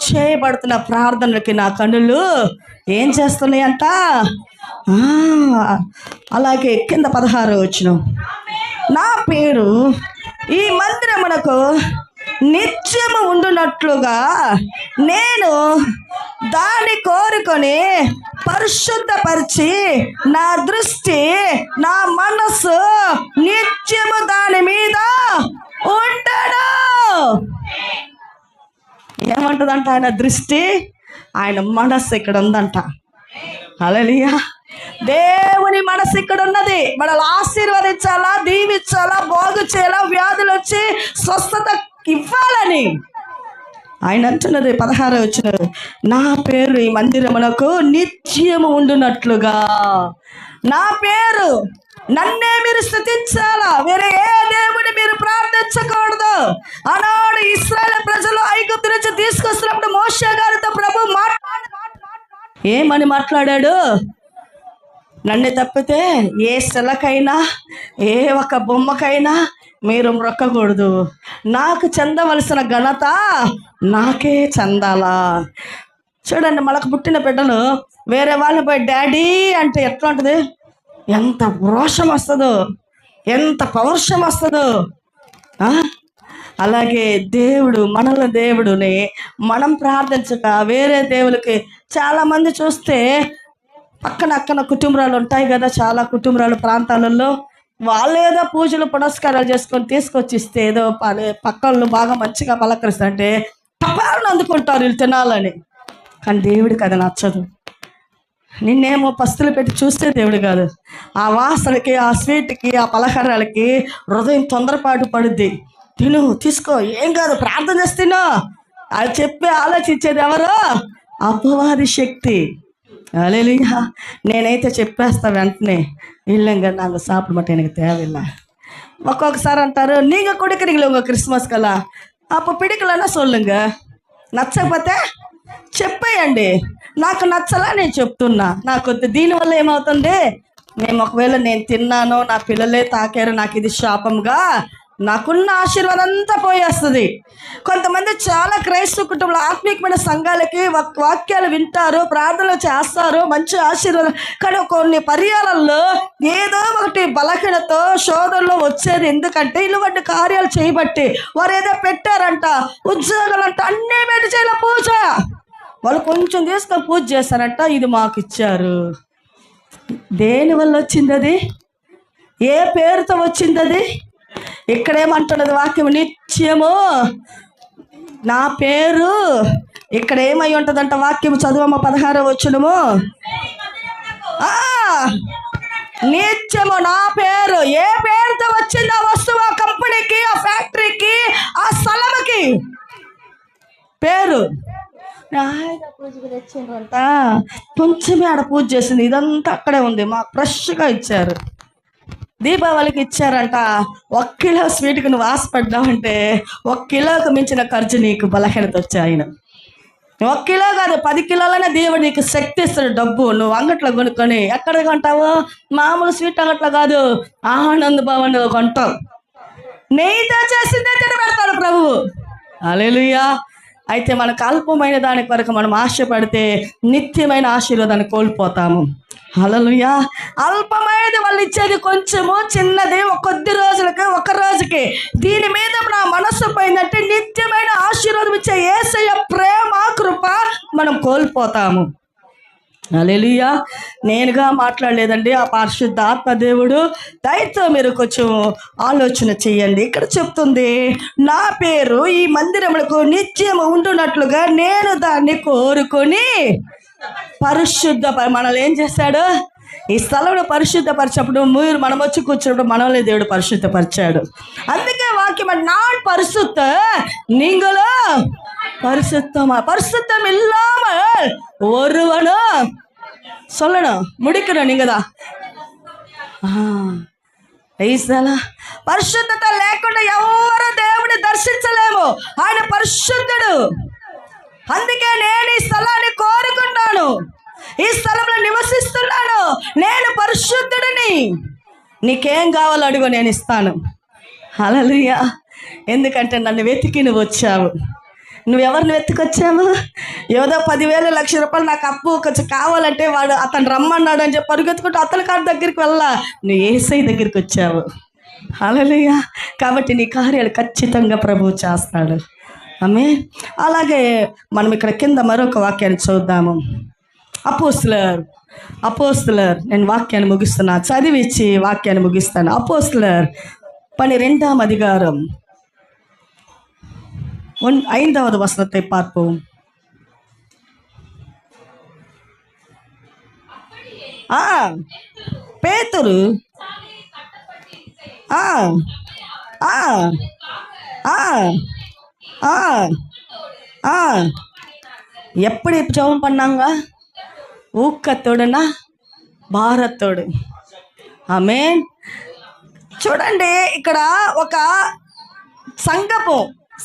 చేయబడుతున్న ప్రార్థనలకి నా కన్నులు ఏం చేస్తున్నాయంట? అలాగే కింద 16 వచనం, నా పేరు ఈ మందిరమునకు నిత్యము ఉండునట్లుగా నేను దాన్ని కోరుకొని పరిశుద్ధపరిచి, నా దృష్టి నా మనస్సు నిత్యము దాని మీద ఉండడు. ఏమంటదంట? ఆయన దృష్టి, ఆయన మనస్సు ఇక్కడ ఉందంట. హల్లెలూయా! దేవుని మనసు ఇక్కడ ఉన్నది. మనల్ని ఆశీర్వదించాలా, దీవించాలా, బాగు చేయాలా, వ్యాధులు వచ్చి స్వస్థత ఇవ్వాలని ఆయన అంటున్నది. 16 వచ్చినారు, నా పేరు ఈ మందిరమునకు నిత్యము ఉండునట్లుగా. నా పేరు, నన్నే మీరు స్తుతించాలా, వేరే ఏ దేవుని మీరు ప్రార్థించకూడదు. ఆనాడు ఇశ్రాయేలు ప్రజలు ఐగుప్తు నుంచి తీసుకొస్తున్నప్పుడు మోషే గారితో ప్రభు ఏమని మాట్లాడాడు? నన్ను తప్పితే ఏ శిలకైనా, ఏ ఒక బొమ్మకైనా మీరు మొక్కకూడదు. నాకు చెందవలసిన ఘనత నాకే చెందాలా. చూడండి, మనకు పుట్టిన బిడ్డలు వేరే వాళ్ళని పోయి డాడీ అంటే ఎట్లా ఉంటుంది? ఎంత రోషం వస్తుందో, ఎంత పౌరుషం వస్తుందో. అలాగే దేవుడు, మనల దేవుడిని మనం ప్రార్థించక వేరే దేవులకి, చాలామంది చూస్తే పక్కన కుటుంబాలు ఉంటాయి కదా, చాలా కుటుంబాలు ప్రాంతాలలో, వాళ్ళు ఏదో పూజలు పునస్కారాలు చేసుకొని తీసుకొచ్చి ఇస్తే ఏదో పక్కళ్ళు బాగా మంచిగా పలకరిస్తారంటే తపాలను అందుకుంటారు వీళ్ళు తినాలని. కానీ దేవుడికి అది నచ్చదు. నిన్నేమో పస్తులు పెట్టి చూస్తే దేవుడు కాదు, ఆ వాసనకి, ఆ స్వీట్కి, ఆ పలహారాలకి హృదయం తొందరపాటు పడుద్ది. తిను, తీసుకో, ఏం కాదు, ప్రార్థన చేస్తున్నా అది చెప్పి ఆలోచించేది ఎవరు? అపవాది శక్తి. హల్లెలూయా! నేనైతే చెప్పేస్తా వెంటనే, இல்லைங்க நாங்கள் சாப்பிட மாட்டோம், எனக்கு தேவையில்லை. ఒక్కొక్కసారి అంటారు, நீங்கள் கொடுக்குறீங்களே உங்கள் கிறிஸ்மஸ் கெல்லாம், அப்போ பிடிக்கலன்னா சொல்லுங்க, నచ్చకపోతే చెప్పేయండి. నాకు నచ్చలా నేను చెప్తున్నా. నాకు దీనివల్ల ఏమవుతుంది? ఒకవేళ నేను తిన్నానో, నా పిల్లలే తాకారో, నాకు ఇది శాపంగా నాకున్న ఆశీర్వాదం అంతా పోయేస్తుంది. కొంతమంది చాలా క్రైస్తవ కుటుంబాలు ఆత్మీయమైన సంఘాలకి వాక్యాలు వింటారు, ప్రార్థనలు చేస్తారు, మంచి ఆశీర్వాదం. కానీ కొన్ని పర్యాలలో ఏదో ఒకటి బలహీనతో శోధనలో వచ్చేది. ఎందుకంటే ఇటువంటి కార్యాలు చేయబట్టి. వారు ఏదో పెట్టారంట, ఉద్యోగాలంట, అన్నీ పెట్టి చేయాల పూజ. వాళ్ళు కొంచెం తీసుకొని పూజ చేస్తారంట, ఇది మాకు ఇచ్చారు. దేనివల్ల వచ్చింది అది? ఏ పేరుతో వచ్చింది అది? ఇక్కడేమంటున్నది వాక్యం? నిత్యము నా పేరు. ఇక్కడ ఏమై ఉంటుందంట వాక్యం? చదువమ్మ 16 వచనము. నిత్యము నా పేరు. ఏ పేరుతో వచ్చింది ఆ వస్తువు, ఆ కంపెనీకి, ఆ ఫ్యాక్టరీకి, ఆ స్థలముకి పేరు? పూజకు తెచ్చిండ్రంట, కొంచెమే ఆడ పూజ చేసింది, ఇదంతా అక్కడే ఉంది. మాకు ఫ్రెష్గా ఇచ్చారు. దీపావళికి ఇచ్చారంట. 1 కిలో స్వీట్కి నువ్వు ఆశపడ్డావంటే 1 కిలోకి మించిన ఖర్చు నీకు బలహీనత వచ్చాయి. ఆయన 1 కిలో కాదు, 10 కిలోలనే దేవుడు నీకు శక్తి ఇస్తాడు. డబ్బు నువ్వు అంగట్లో కొనుక్కొని ఎక్కడ కొంటావు? మామూలు స్వీట్ అంగట్లో కాదు, ఆనంద్ భవన్ కొంటావు. నెయ్యితో చేసిందే తినబెడతాడు ప్రభువు. హల్లెలూయా. అయితే మనకు అల్పమైన దాని కొరకు మనం ఆశపడితే నిత్యమైన ఆశీర్వాదాన్ని కోల్పోతాము. హల్లెలూయా. అల్పమైనది వాళ్ళు ఇచ్చేది కొంచెము, చిన్నది, కొద్ది రోజులకి, ఒక రోజుకి. దీని మీద నా మనస్సు పోయిందంటే నిత్యమైన ఆశీర్వాదం ఇచ్చే యేసయ్య ప్రేమ, కృప మనం కోల్పోతాము. హల్లెలూయా. నేనుగా మాట్లాడలేదండి, ఆ పరిశుద్ధ ఆత్మదేవుడు. దయతో మీరు కొంచెం ఆలోచన చెయ్యండి. ఇక్కడ చెప్తుంది, నా పేరు ఈ మందిరములకు నిత్యము ఉండునట్లుగా నేను దాన్ని కోరుకొని మనల్ని ఏం చేశాడు? ఈ స్థలంలో పరిశుద్ధపరిచినప్పుడు మనం వచ్చి కూర్చున్నప్పుడు మనల్ని దేవుడు పరిశుద్ధపరిచాడు. అందుకే వాక్యం நான் பரிசுத்த நீங்களும் பரிசுத்தம் இல்லாமல் ஒருவனும் சொல்லணும், முடிக்கணும். நீங்க தான் పరిశుద్ధత లేకుండా ఎవరు దేవుని దర్శించలేము. ఆయన పరిశుద్ధుడు. అందుకే నేను ఈ స్థలాన్ని కోరుకున్నాను, ఈ స్థలంలో నివసిస్తున్నాను. నేను పరిశుద్ధుడిని. నీకేం కావాలో అడుగు, నేను ఇస్తాను. హల్లెలూయా. ఎందుకంటే నన్ను వెతికి నువ్వు వచ్చావు. నువ్వెవరిని వెతుకొచ్చావు? ఏదో 10,000 లక్ష రూపాయలు నాకు అప్పు కొంచెం కావాలంటే అతను రమ్మన్నాడు అని చెప్పి పరుగెత్తుకుంటూ అతని కాడి దగ్గరికి వెళ్ళా. నువ్వు యేసయ్య దగ్గరికి వచ్చావు. హల్లెలూయా. కాబట్టి నీ కార్యాలు ఖచ్చితంగా ప్రభువు చేస్తాడు. ఆమేన్. అలాగే మనం ఇక్కడ కింద మరొక వాక్యాన్ని చూద్దాము. అపోస్తలర్ నేను వాక్యాన్ని ముగిస్తున్నా, చదివిచ్చి వాక్యాన్ని ముగిస్తాను. అపోస్తలర్ 12వ అధికారం 5வது வசனத்தை பார்ப்போம். பேதுரு எப்படி ஜெபம் பண்ணாங்க? ஊக்கத்தோడునా, భారతోడు. ఆమేన్. చూడండి, ఇక్కడ ఒక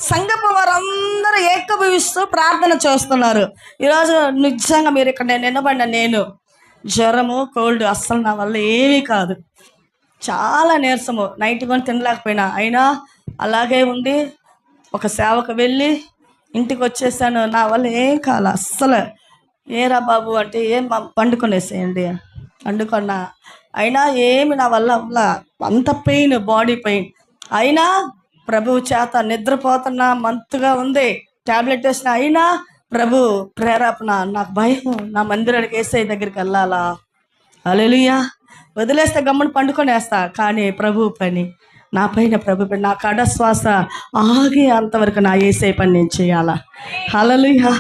సంఘపు వారందరూ ఏకీభవిస్తూ ప్రార్థన చేస్తున్నారు. ఈరోజు నిజంగా మీరు ఇక్కడ నేను నిలబడిన, నేను జ్వరము, కోల్డ్ అస్సలు నా వల్ల ఏమీ కాదు. చాలా నీరసము, నైట్ కొని తినలేకపోయినా, అయినా అలాగే ఉండి ఒక సేవకు వెళ్ళి ఇంటికి వచ్చేసాను. నా వల్ల ఏం కాదు అస్సలు. ఏరా బాబు అంటే ఏం పండుకొనేసేయండి పండుకున్నా, అయినా ఏమి నా వల్ల అంత పెయిన్, బాడీ పెయిన్. అయినా ప్రభువు చేత నిద్రపోతున్నా, మంతుగా ఉంది, టాబ్లెట్ వేసిన, అయినా ప్రభు ప్రేరేపణ, నాకు భయం, నా మందిరానికి యేసయ్య దగ్గరికి వెళ్ళాలా. హల్లెలూయా. వదిలేస్తే గమ్మున పండుకొనేస్తా, కానీ ప్రభు పని నా పైన, ప్రభు పని, నా కడశ్వాస ఆగే అంతవరకు నా యేసయ్య పని నేను చేయాలా. హల్లెలూయా.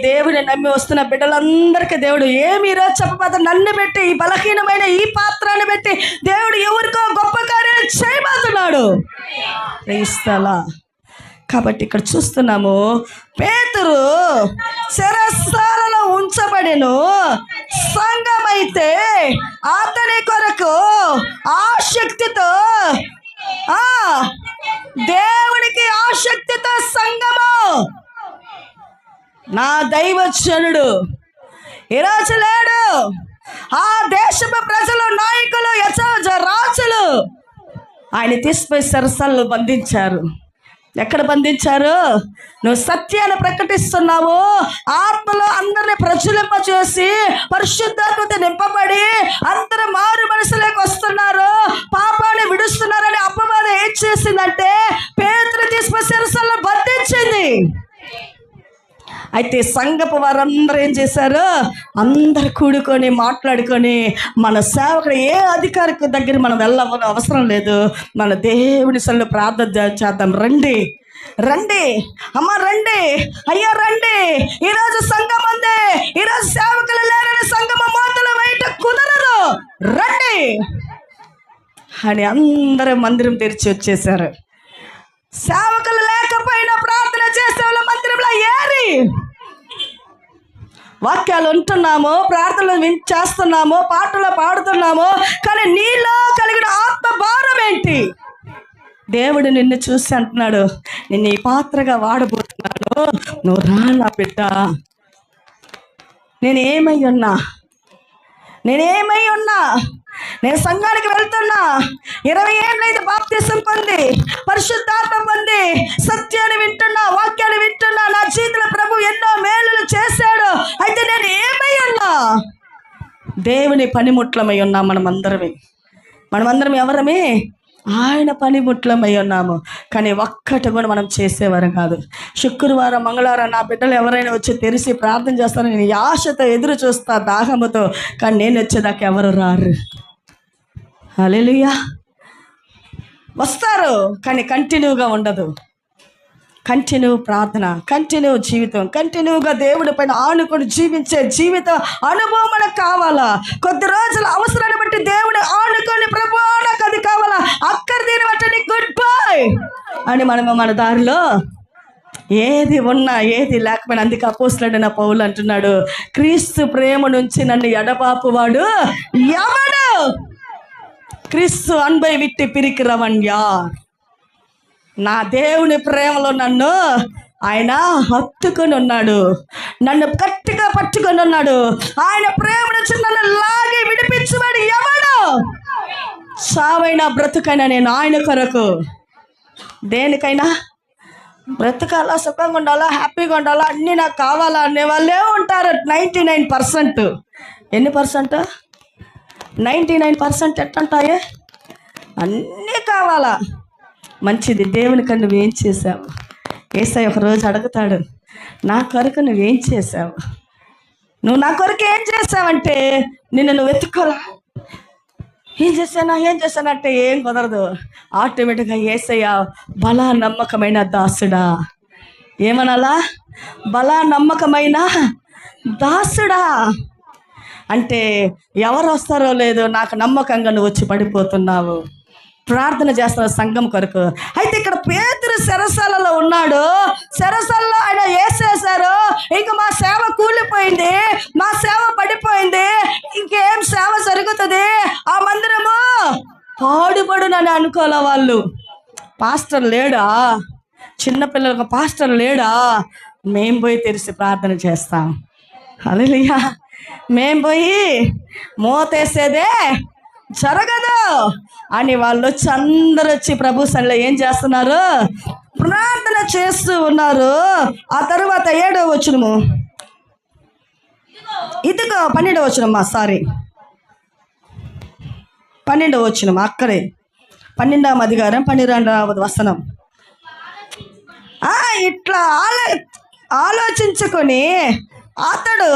దేవుని నమ్మి వస్తున్న బిడ్డలందరికీ దేవుడు ఏమి ఈరోజు చెప్పబోతే, నన్ను పెట్టి, ఈ బలహీనమైన ఈ పాత్రను పెట్టి దేవుడు ఎవరికో గొప్ప కార్యాలు చేయబోతున్నాడు. క్రైస్తలా. కాబట్టి ఇక్కడ చూస్తున్నాము, పేతురు చెరసాలలో ఉంచబడెను. సంఘమైతే అతని కొరకు ఆసక్తితో, దేవునికి ఆసక్తితో సంఘము, నా దైవజనుడు ఈరోజు లేడు. ఆ దేశపు ప్రజలు, నాయకులు, రాజులు ఆయన తీసుకుపోయి సరసలు బంధించారు. ఎక్కడ బంధించారు? నువ్వు సత్యాన్ని ప్రకటిస్తున్నావు, ఆత్మలో అందరినీ ప్రచురింపచేసి పరిశుద్ధాత్మతో నింపబడి అందరూ మారు మనసులోకి వస్తున్నారు, పాపాన్ని విడుస్తున్నారని అపవాదం ఏం చేసిందంటే పేతురు తీసుకుపోయి సరసల్లో బంధించింది. అయితే సంఘపు వారందరూ ఏం చేశారు? అందరు కూడుకొని మాట్లాడుకొని, మన సేవకుడు ఏ అధికారి దగ్గర మనం వెళ్ళవని అవసరం లేదు, మన దేవుని సన్నిధిలో ప్రార్థన చేద్దాం. రండి అమ్మ, రండి అయ్యా, రండి. ఈరోజు సంఘం ఉంది, ఈరోజు సేవకులు లేరని సంఘం మోతలు బయట కుదరదు, రండి అని అందరూ మందిరం తెరిచి వచ్చేసారు. సేవకులు లేకపోయినా ప్రార్థన చేసే వాళ్ళ మందిరంలో ఏరి వాక్యాలు ఉంటున్నాము, ప్రార్థనలు చేస్తున్నాము, పాటలు పాడుతున్నాము, కానీ నీలో కలిగిన ఆత్మ భారం ఏంటి? దేవుడు నిన్ను చూసి అంటున్నాడు, నిన్ను ఈ పాత్రగా వాడబోతున్నాడు, నువ్వు రా నా బిడ్డ. నేనేమై ఉన్నా నేను సంఘానికి వెళ్తున్నా, 20 ఏళ్ళైతే బాప్తిసం పొంది, పరిశుద్ధాత్మ పొంది, సత్యాన్ని వింటున్నా, వాక్యాన్ని వింటున్నా. నా జీవితంలో ప్రభు ఎన్నో మేలులు చేశాడు. అయితే నేను ఏమై ఉన్నా? దేవుని పనిముట్లమై ఉన్నాం. మనమందరం ఎవరమే? ఆయన పనిముట్లమై ఉన్నాము. కానీ ఒక్కటి కూడా మనం చేసేవారం కాదు. శుక్రవారం, మంగళవారం నా బిడ్డలు ఎవరైనా వచ్చి తెరిచి ప్రార్థన చేస్తారో నేను ఆశతో ఎదురు చూస్తా, దాహముతో. కానీ నేను వచ్చేదాకా ఎవరు రారు. హల్లెలూయా. వస్తారు కానీ కంటిన్యూగా ఉండదు. కంటిన్యూ ప్రార్థన, కంటిన్యూ జీవితం, కంటిన్యూగా దేవుడి పైన ఆనుకొని జీవించే జీవితం అనుభవం మనకు కావాలా. కొద్ది రోజుల అవసరాన్ని బట్టి దేవుడు ఆనుకొని, ప్రభు నాకు అది కావాలా, అక్కడ దీని బట్టి గుడ్ బై అని మనము మన దారిలో ఏది ఉన్నా ఏది లేకపోయినా, అందుకే అపోస్తలుడైన పౌలు అంటున్నాడు, క్రీస్తు ప్రేమ నుంచి నన్ను ఎడబాపువాడు ఎవడు? క్రీస్తు అన్బై విట్టి పిరికిరవన్ యార్. నా దేవుని ప్రేమలో నన్ను ఆయన హత్తుకొని ఉన్నాడు, నన్ను గట్టిగా పట్టుకొని ఉన్నాడు. ఆయన ప్రేమ నుంచి నన్ను లాగి విడిపించబడి ఎవడు? చావైనా బ్రతుకైనా నేను ఆయన కొరకు, దేనికైనా బ్రతకాలా, సుఖంగా ఉండాలా, హ్యాపీగా ఉండాలా, అన్నీ నాకు కావాలా అనే వాళ్ళే ఉంటారు 99%. ఎన్ని పర్సెంట్? 99% ఎట్టుంటాయే? అన్నీ కావాలా. మంచిది. దేవునిక నువ్వేం చేసావు? యేసయ్య ఒకరోజు అడుగుతాడు, నా కొరకు నువ్వేం చేసావు? నువ్వు నా కొరకు ఏం చేసావంటే నిన్ను నువ్వు వెతుక్కోరా. ఏం చేశానంటే ఏం కుదరదు. ఆటోమేటిక్గా యేసయ్య బలా నమ్మకమైన దాసుడా, ఏమనాలా? బలా నమ్మకమైన దాసుడా అంటే ఎవరు వస్తారో లేదో నాకు నమ్మకంగా నువ్వు వచ్చి పడిపోతున్నావు, ప్రార్థన చేస్తున్న సంఘం కొరకు. అయితే ఇక్కడ పేతురు చెరసాలలో ఉన్నాడు. చెరసాలలో ఆయన వేసేసారు. ఇంక మా సేవ కూలిపోయింది, మా సేవ పడిపోయింది, ఇంకేం సేవ జరుగుతుంది, ఆ మందిరము పాడుపడునని అనుకోలే వాళ్ళు. పాస్టర్ లేడా? చిన్నపిల్లలకు పాస్టర్ లేడా? మేం పోయి తెరిచి ప్రార్థన చేస్తాం. హల్లెలూయా. మేం పోయి మోతేసేదే జరగదు అని వాళ్ళు వచ్చి అందరూ వచ్చి ప్రభు సన్నిధిలో ఏం చేస్తున్నారు? ప్రార్థన చేస్తూ ఉన్నారు. ఆ తరువాత 7వ వచనము, ఇదిగో 12వ వచనమ్మా, 12వ వచనం, అక్కడే 12వ అధికారం 12వ వచనం. ఇట్లా ఆలోచించుకొని అతడు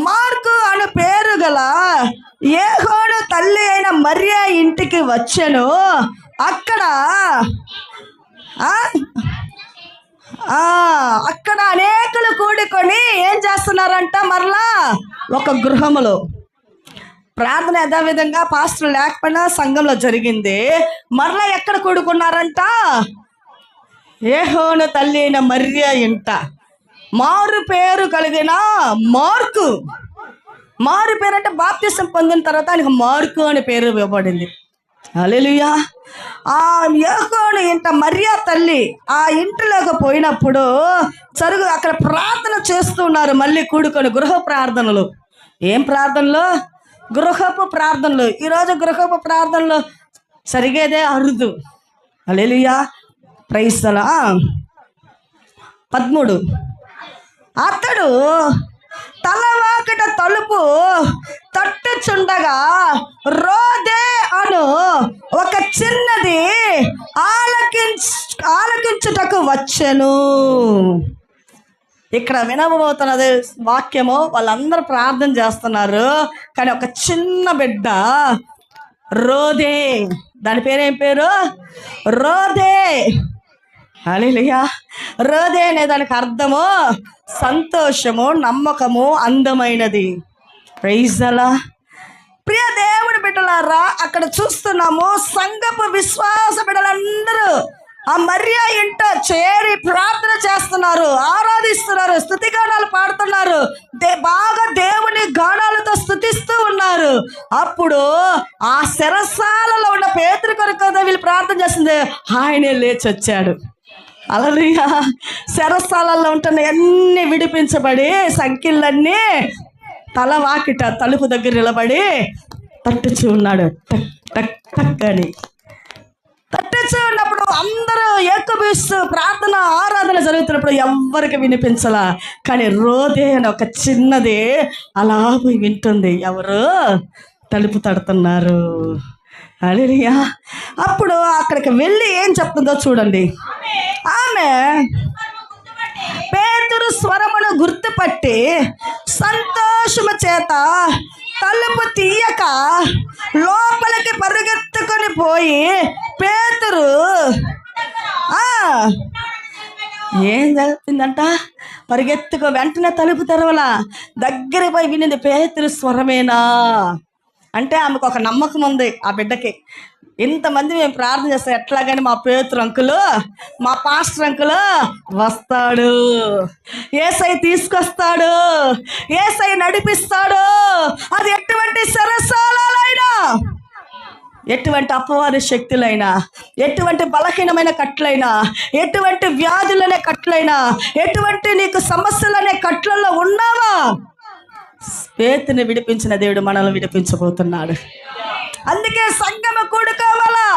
మార్కు అను పేరు గల యోహాను తల్లి అయిన మరియా ఇంటికి వచ్చెను. అక్కడ అనేకులు కూడుకొని ఏం చేస్తున్నారంట? మరలా ఒక గృహములో ప్రార్థన యథావిధంగా పాస్టర్ లేకపోయినా సంఘంలో జరిగింది. మరలా ఎక్కడ కూడుకున్నారంట? యోహాను తల్లి అయిన మరియా ఇంట. మారు పేరు కలిగిన మార్కు. మారు పేరు అంటే బాప్తిసం పొందిన తర్వాత ఆయనకు మార్కు అనే పేరు ఇవ్వబడింది. హల్లెలూయా. ఆ యోహాను ఇంట మరియా తల్లి ఆ ఇంటిలోకి పోయినప్పుడు అక్కడ ప్రార్థన చేస్తున్నారు. మళ్ళీ కూడుకొని గృహ ప్రార్థనలు. ఏం ప్రార్థనలు? గృహపు ప్రార్థనలు. ఈరోజు గృహపు ప్రార్థనలు సరిగేదే అరుదు. హల్లెలూయా. Praise the lord. 13. అతడు తలవాకట తలుపు తట్టుచుండగా రోదే అను ఒక చిన్నది ఆలకించుటకు వచ్చెను. ఇక్కడ వినబోతున్నది వాక్యము. వాళ్ళందరూ ప్రార్థన చేస్తున్నారు. కానీ ఒక చిన్న బిడ్డ రోదే, దాని పేరేం పేరు? రోదే. హల్లెలూయా. రోదే అనే దానికి అర్థము సంతోషము, నమ్మకము, అందమైనది. Praise the lord. ప్రియ దేవుడి బిడ్డలారా, అక్కడ చూస్తున్నాము సంఘపు విశ్వాస బిడ్డలందరూ ఆ మరియా ఇంట చేరి ప్రార్థన చేస్తున్నారు, ఆరాధిస్తున్నారు, స్తుతి గానాలు పాడుతున్నారు, బాగా దేవుని గానాలతో స్తుతిస్తూ ఉన్నారు. అప్పుడు ఆ చెరసాలలో ఉన్న పేతురు కొరకు వీళ్ళు ప్రార్థన చేస్తుంది. ఆయనే లేచి వచ్చాడు. హల్లెలూయా. చెరసాలలో ఉంటున్న అన్ని విడిపించబడి సంఖ్యలన్నీ తలవాకిట తలుపు దగ్గర నిలబడి తట్టుచూ ఉన్నాడు, టక్ టక్ టక్ అని తట్టుచూ ఉన్నప్పుడు అందరూ ఏకీభవిస్తూ ప్రార్థన ఆరాధన జరుగుతున్నప్పుడు ఎవ్వరికి వినిపించలా. కానీ రోదే అని ఒక చిన్నది అలా పోయి వింటుంది, ఎవరు తలుపు తడుతున్నారు. హల్లెలూయా. అప్పుడు అక్కడికి వెళ్ళి ఏం చెప్తుందో చూడండి. ఆమె పేతురు స్వరమును గుర్తుపట్టి సంతోషము చేత తలుపు తీయక లోపలికి పరుగెత్తుకొని పోయి పేతురు ఏం జరుగుతుందంట, పరిగెత్తుకో వెంటనే తలుపు తెరవలా, దగ్గర పోయి వినింది పేతురు స్వరమేనా అంటే ఆమెకు ఒక నమ్మకం ఉంది. ఆ బిడ్డకి ఇంతమంది మేము ప్రార్థన చేస్తాం, ఎట్లాగని మా పేతురు అంకులు, మా పాస్టర్ అంకులు వస్తాడు, యేసయ్య తీసుకొస్తాడు, యేసయ్య నడిపిస్తాడు. అది ఎటువంటి సరసాలైనా, ఎటువంటి అపవాది శక్తులైనా, ఎటువంటి బలహీనమైన కట్లైనా, ఎటువంటి వ్యాధులనే కట్లైనా, ఎటువంటి నీకు సమస్యలనే కట్లలో ఉన్నావా, పేతుని విడిపించిన దేవుడు మనల్ని విడిపించబోతున్నాడు. అందుకే సంఘము కూడు కావాలా.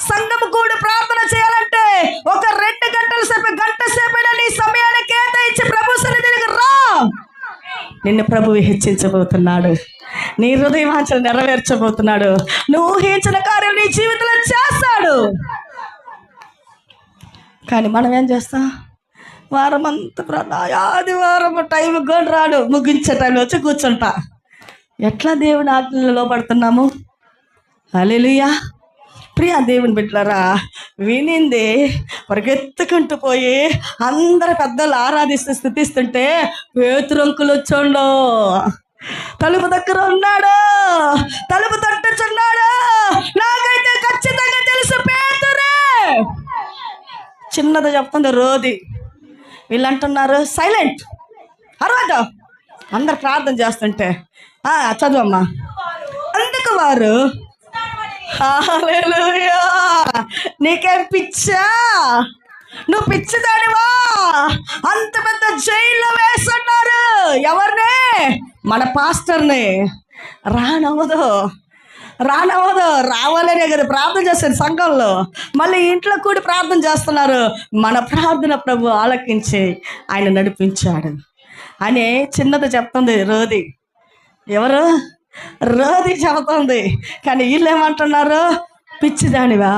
సంఘము కూడి ప్రార్థన చేయాలంటే ఒక 2 గంటల సేపు, గంట సేపైనా నీ సమయాన్ని కేటాయించి ప్రభు సన్నిధికి రా. నిన్ను ప్రభువు హెచ్చించబోతున్నాడు, నీ హృదయవాంఛలు నెరవేర్చబోతున్నాడు, నువ్వు ఊహించిన కార్యం నీ జీవితంలో చేస్తాడు. కానీ మనం ఏం చేస్తాం, వారం అంతా ఆదివారం టైం కూడా రాడు, ముగించే టైంలో వచ్చి కూర్చుంటా. ఎట్లా దేవుని ఆజ్ఞలలో లోపడుతున్నాము. హల్లెలూయా. ప్రియా దేవుని బిడ్డలారా, వినింది పరిగెత్తుకుంటూ పోయి అందరు పెద్దలు ఆరాధిస్తూ స్థుతిస్తుంటే పేతురు అంకులు వచ్చాడు, తలుపు దగ్గర ఉన్నాడు, తలుపు తట్టుచున్నాడు. నాకైతే ఖచ్చితంగా తెలుసు పేతురే. చిన్నది చెప్తుంది రోది, వీళ్ళు అంటున్నారు సైలెంట్ అరవదు, అందరు ప్రార్థన చేస్తుంటే చదువమ్మా. అందుకు వారు హల్లెలూయా, నీకేం పిచ్చా, నువ్వు పిచ్చిదానివా, అంత పెద్ద జైల్లో వేస్తున్నారు. ఎవరిని? మన పాస్టర్ని. రానవదు రావాలనే కదా ప్రార్థన చేస్తారు సంఘంలో, మళ్ళీ ఇంట్లో కూడి ప్రార్థన చేస్తున్నారు. మన ప్రార్థన ప్రభు ఆలకించి ఆయన నడిపించాడు అని చిన్నది చెప్తుంది రోది. ఎవరు? రోది చెబుతుంది. కానీ వీళ్ళు ఏమంటున్నారు, పిచ్చిదానివా.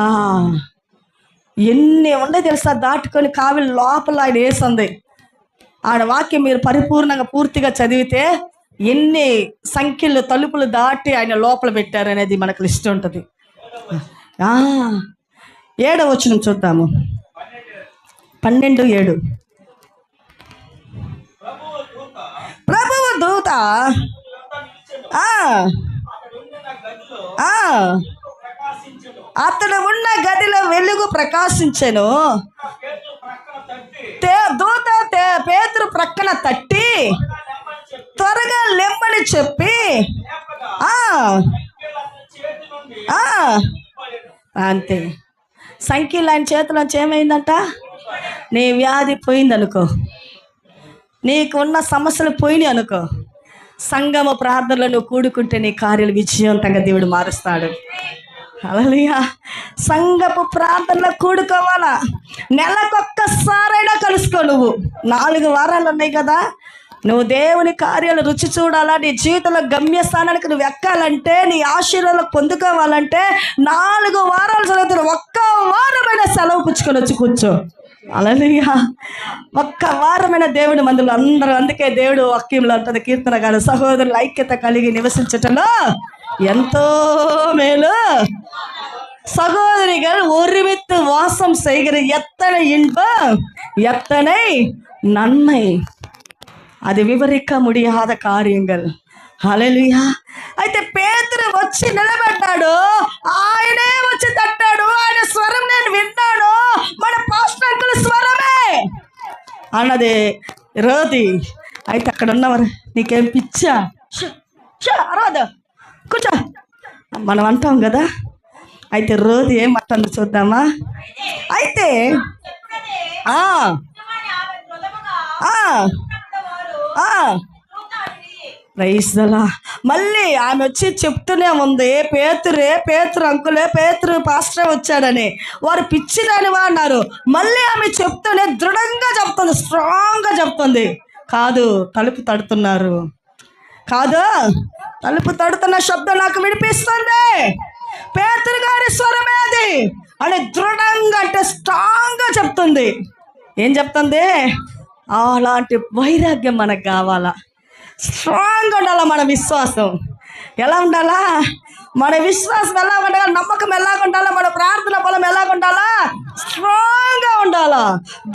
ఎన్ని ఉండే తెలుసా, దాటుకొని కావిలి లోపల ఆయన వేసింది. ఆడ వాక్యం మీరు పరిపూర్ణంగా పూర్తిగా చదివితే ఎన్ని సంఖ్యలు తలుపులు దాటి ఆయన లోపల పెట్టారు అనేది మనకు లిస్ట్ ఉంటుంది. 7వ వచనం చూద్దాము. 12:7. ప్రభువు దూత అతడు ఉన్న గదిలో వెలుగు ప్రకాశించెను. దూత పేతురు ప్రక్కన తట్టి త్వరగా లెమ్మని చెప్పి అంతే. సంఖ్యలు ఆయన చేతిలోంచి ఏమైందంట, నీ వ్యాధి పోయిందనుకో, నీకు ఉన్న సమస్యలు పోయినాయి అనుకో, సంఘము ప్రార్థనలో నువ్వు కూడుకుంటే నీ కార్యాలు విజయవంతంగా దేవుడు మారుస్తాడు. హల్లెలూయా. సంఘపు ప్రార్థనలో కూడుకోవాలా. నెలకొక్కసారైనా కలుసుకో. నువ్వు 4 వారాలు ఉన్నాయి కదా, నువ్వు దేవుని కార్యాలు రుచి చూడాలా, నీ జీవితంలో గమ్యస్థానానికి నువ్వు ఎక్కాలంటే, నీ ఆశీర్వాదాలు పొందుకోవాలంటే 4 వారాలు చదువుతున్న ఒక్క వారమైన సెలవు పుచ్చుకొని వచ్చి కూర్చో. హల్లెలూయా. ఒక్క వారమైన దేవుని మందులు అందరూ. అందుకే దేవుడు వాక్యంలో అంటుంది, కీర్తన గారు, సహోదరుల ఐక్యత కలిగి నివసించటంలో ఎంతో మేలు, சகோதரிகள் ஒருமித்து வாசம் செய்கிற எத்தனை இன்பம், எத்தனை நன்மை, అది వివరిక முடியாத కార్యங்கள். హల్లెలూయా. అయితే పేతురు వచ్చి నిలబడ్డాడు, ఆయనే వచ్చి తట్టాడు. ఆయన స్వరం నేను విన్నాను, మన పాస్టర్ అంకుల్ స్వరమే అన్నది రోది. అయితే అక్కడ ఉన్నవారు, నీకేం పిచ్చా, అరవదు, కూర్చో మనం అంటాం కదా. అయితే రోది ఏమంటుంది చూద్దామా. అయితే రైసలా మళ్ళీ ఆమె వచ్చి చెప్తూనే ఉంది, పేతురు అంకులే, పేతురు పాస్టరే వచ్చాడని. వారు పిచ్చిదానివా అన్నారు. మళ్ళీ ఆమె చెప్తూనే దృఢంగా చెప్తుంది, స్ట్రాంగ్గా చెప్తుంది, కాదు తలుపు తడుతున్నారు, కాదు తలుపు తడుతున్న శబ్దం నాకు వినిపిస్తుంది, పేతురు గారి స్వరమే అది అని దృఢంగా అంటే స్ట్రాంగ్గా చెప్తుంది. ఏం చెప్తుంది? అలాంటి వైరాగ్యం మనకు కావాలా? స్ట్రాంగ్ ఉండాలా మన విశ్వాసం? ఎలా ఉండాలా మన విశ్వాసం? ఎలా ఉండాలా? నమ్మకం ఎలా ఉండాలా? మన ప్రార్థన బలం ఎలా ఉండాలా? స్ట్రాంగ్గా ఉండాలా,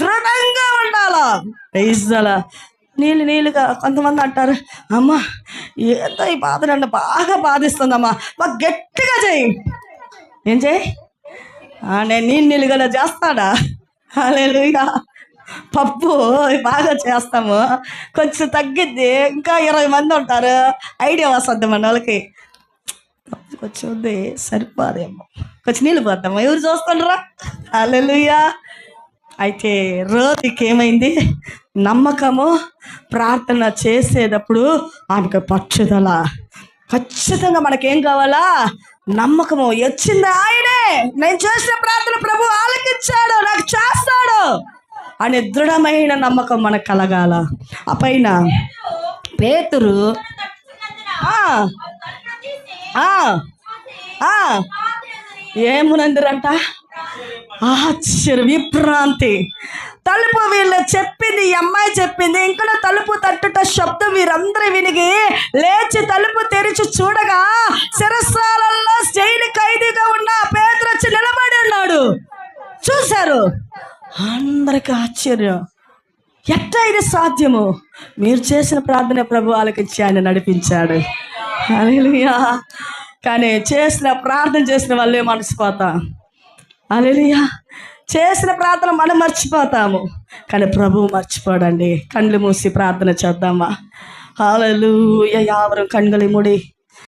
దృఢంగా ఉండాలా. రైజలా నీళ్ళుగా కొంతమంది అంటారు, అమ్మా ఏందో ఈ బాధ నన్ను బాగా బాధిస్తుందమ్మా, మాకు గట్టిగా చేయి. ఏం చేయి? నేను నీళ్ళుగా చేస్తాడా? హల్లెలూయా. పప్పు బాగా చేస్తాము, కొంచెం తగ్గిద్ది, ఇంకా 20 మంది ఉంటారు, ఐడియా వస్తుంది మన వాళ్ళకి. పప్పు కొంచెం ఉంది సరిపోదేమో, కొంచెం నీళ్ళు పోతాము, ఎవరు చూస్తుండ్రా? హల్లెలూయా. అయితే రోజుకి ఏమైంది? నమ్మకము, ప్రార్థన చేసేటప్పుడు ఆమెకు పట్టుదల. ఖచ్చితంగా మనకేం కావాలా? నమ్మకము. వచ్చింది ఆయనే, నేను చేసిన ప్రార్థన ప్రభు ఆలకించాడు, నాకు చేస్తాడు అనే దృఢమైన నమ్మకం మనకు కలగాల. ఆ పైన పేతురు ఏమునందిరంట? ఆశ్చర్య, విభ్రాంతి. తలుపు వీళ్ళు చెప్పింది, ఈ అమ్మాయి చెప్పింది, ఇంకా తలుపు తట్టుట శబ్దం వీరందరూ వినిగి లేచి తలుపు తెరిచి చూడగా శిరస్సాలలో జైలు ఖైదీగా ఉన్న పేతురు వచ్చి నిలబడి ఉన్నాడు. చూశారు, అందరికి ఆశ్చర్యం. ఎట్లా ఇది సాధ్యము? మీరు చేసిన ప్రార్థన ప్రభు ఆలకించి ఆయన నడిపించాడు. హల్లెలూయా. కానీ ప్రార్థన చేసిన వాళ్ళే మర్చిపోతాం. హల్లెలూయా. చేసిన ప్రార్థన మనం మర్చిపోతాము, కానీ ప్రభువు మర్చిపోడండి. కళ్ళు మూసి ప్రార్థన చేద్దామా? హల్లెలూయా. యావరం కண்களை మూడి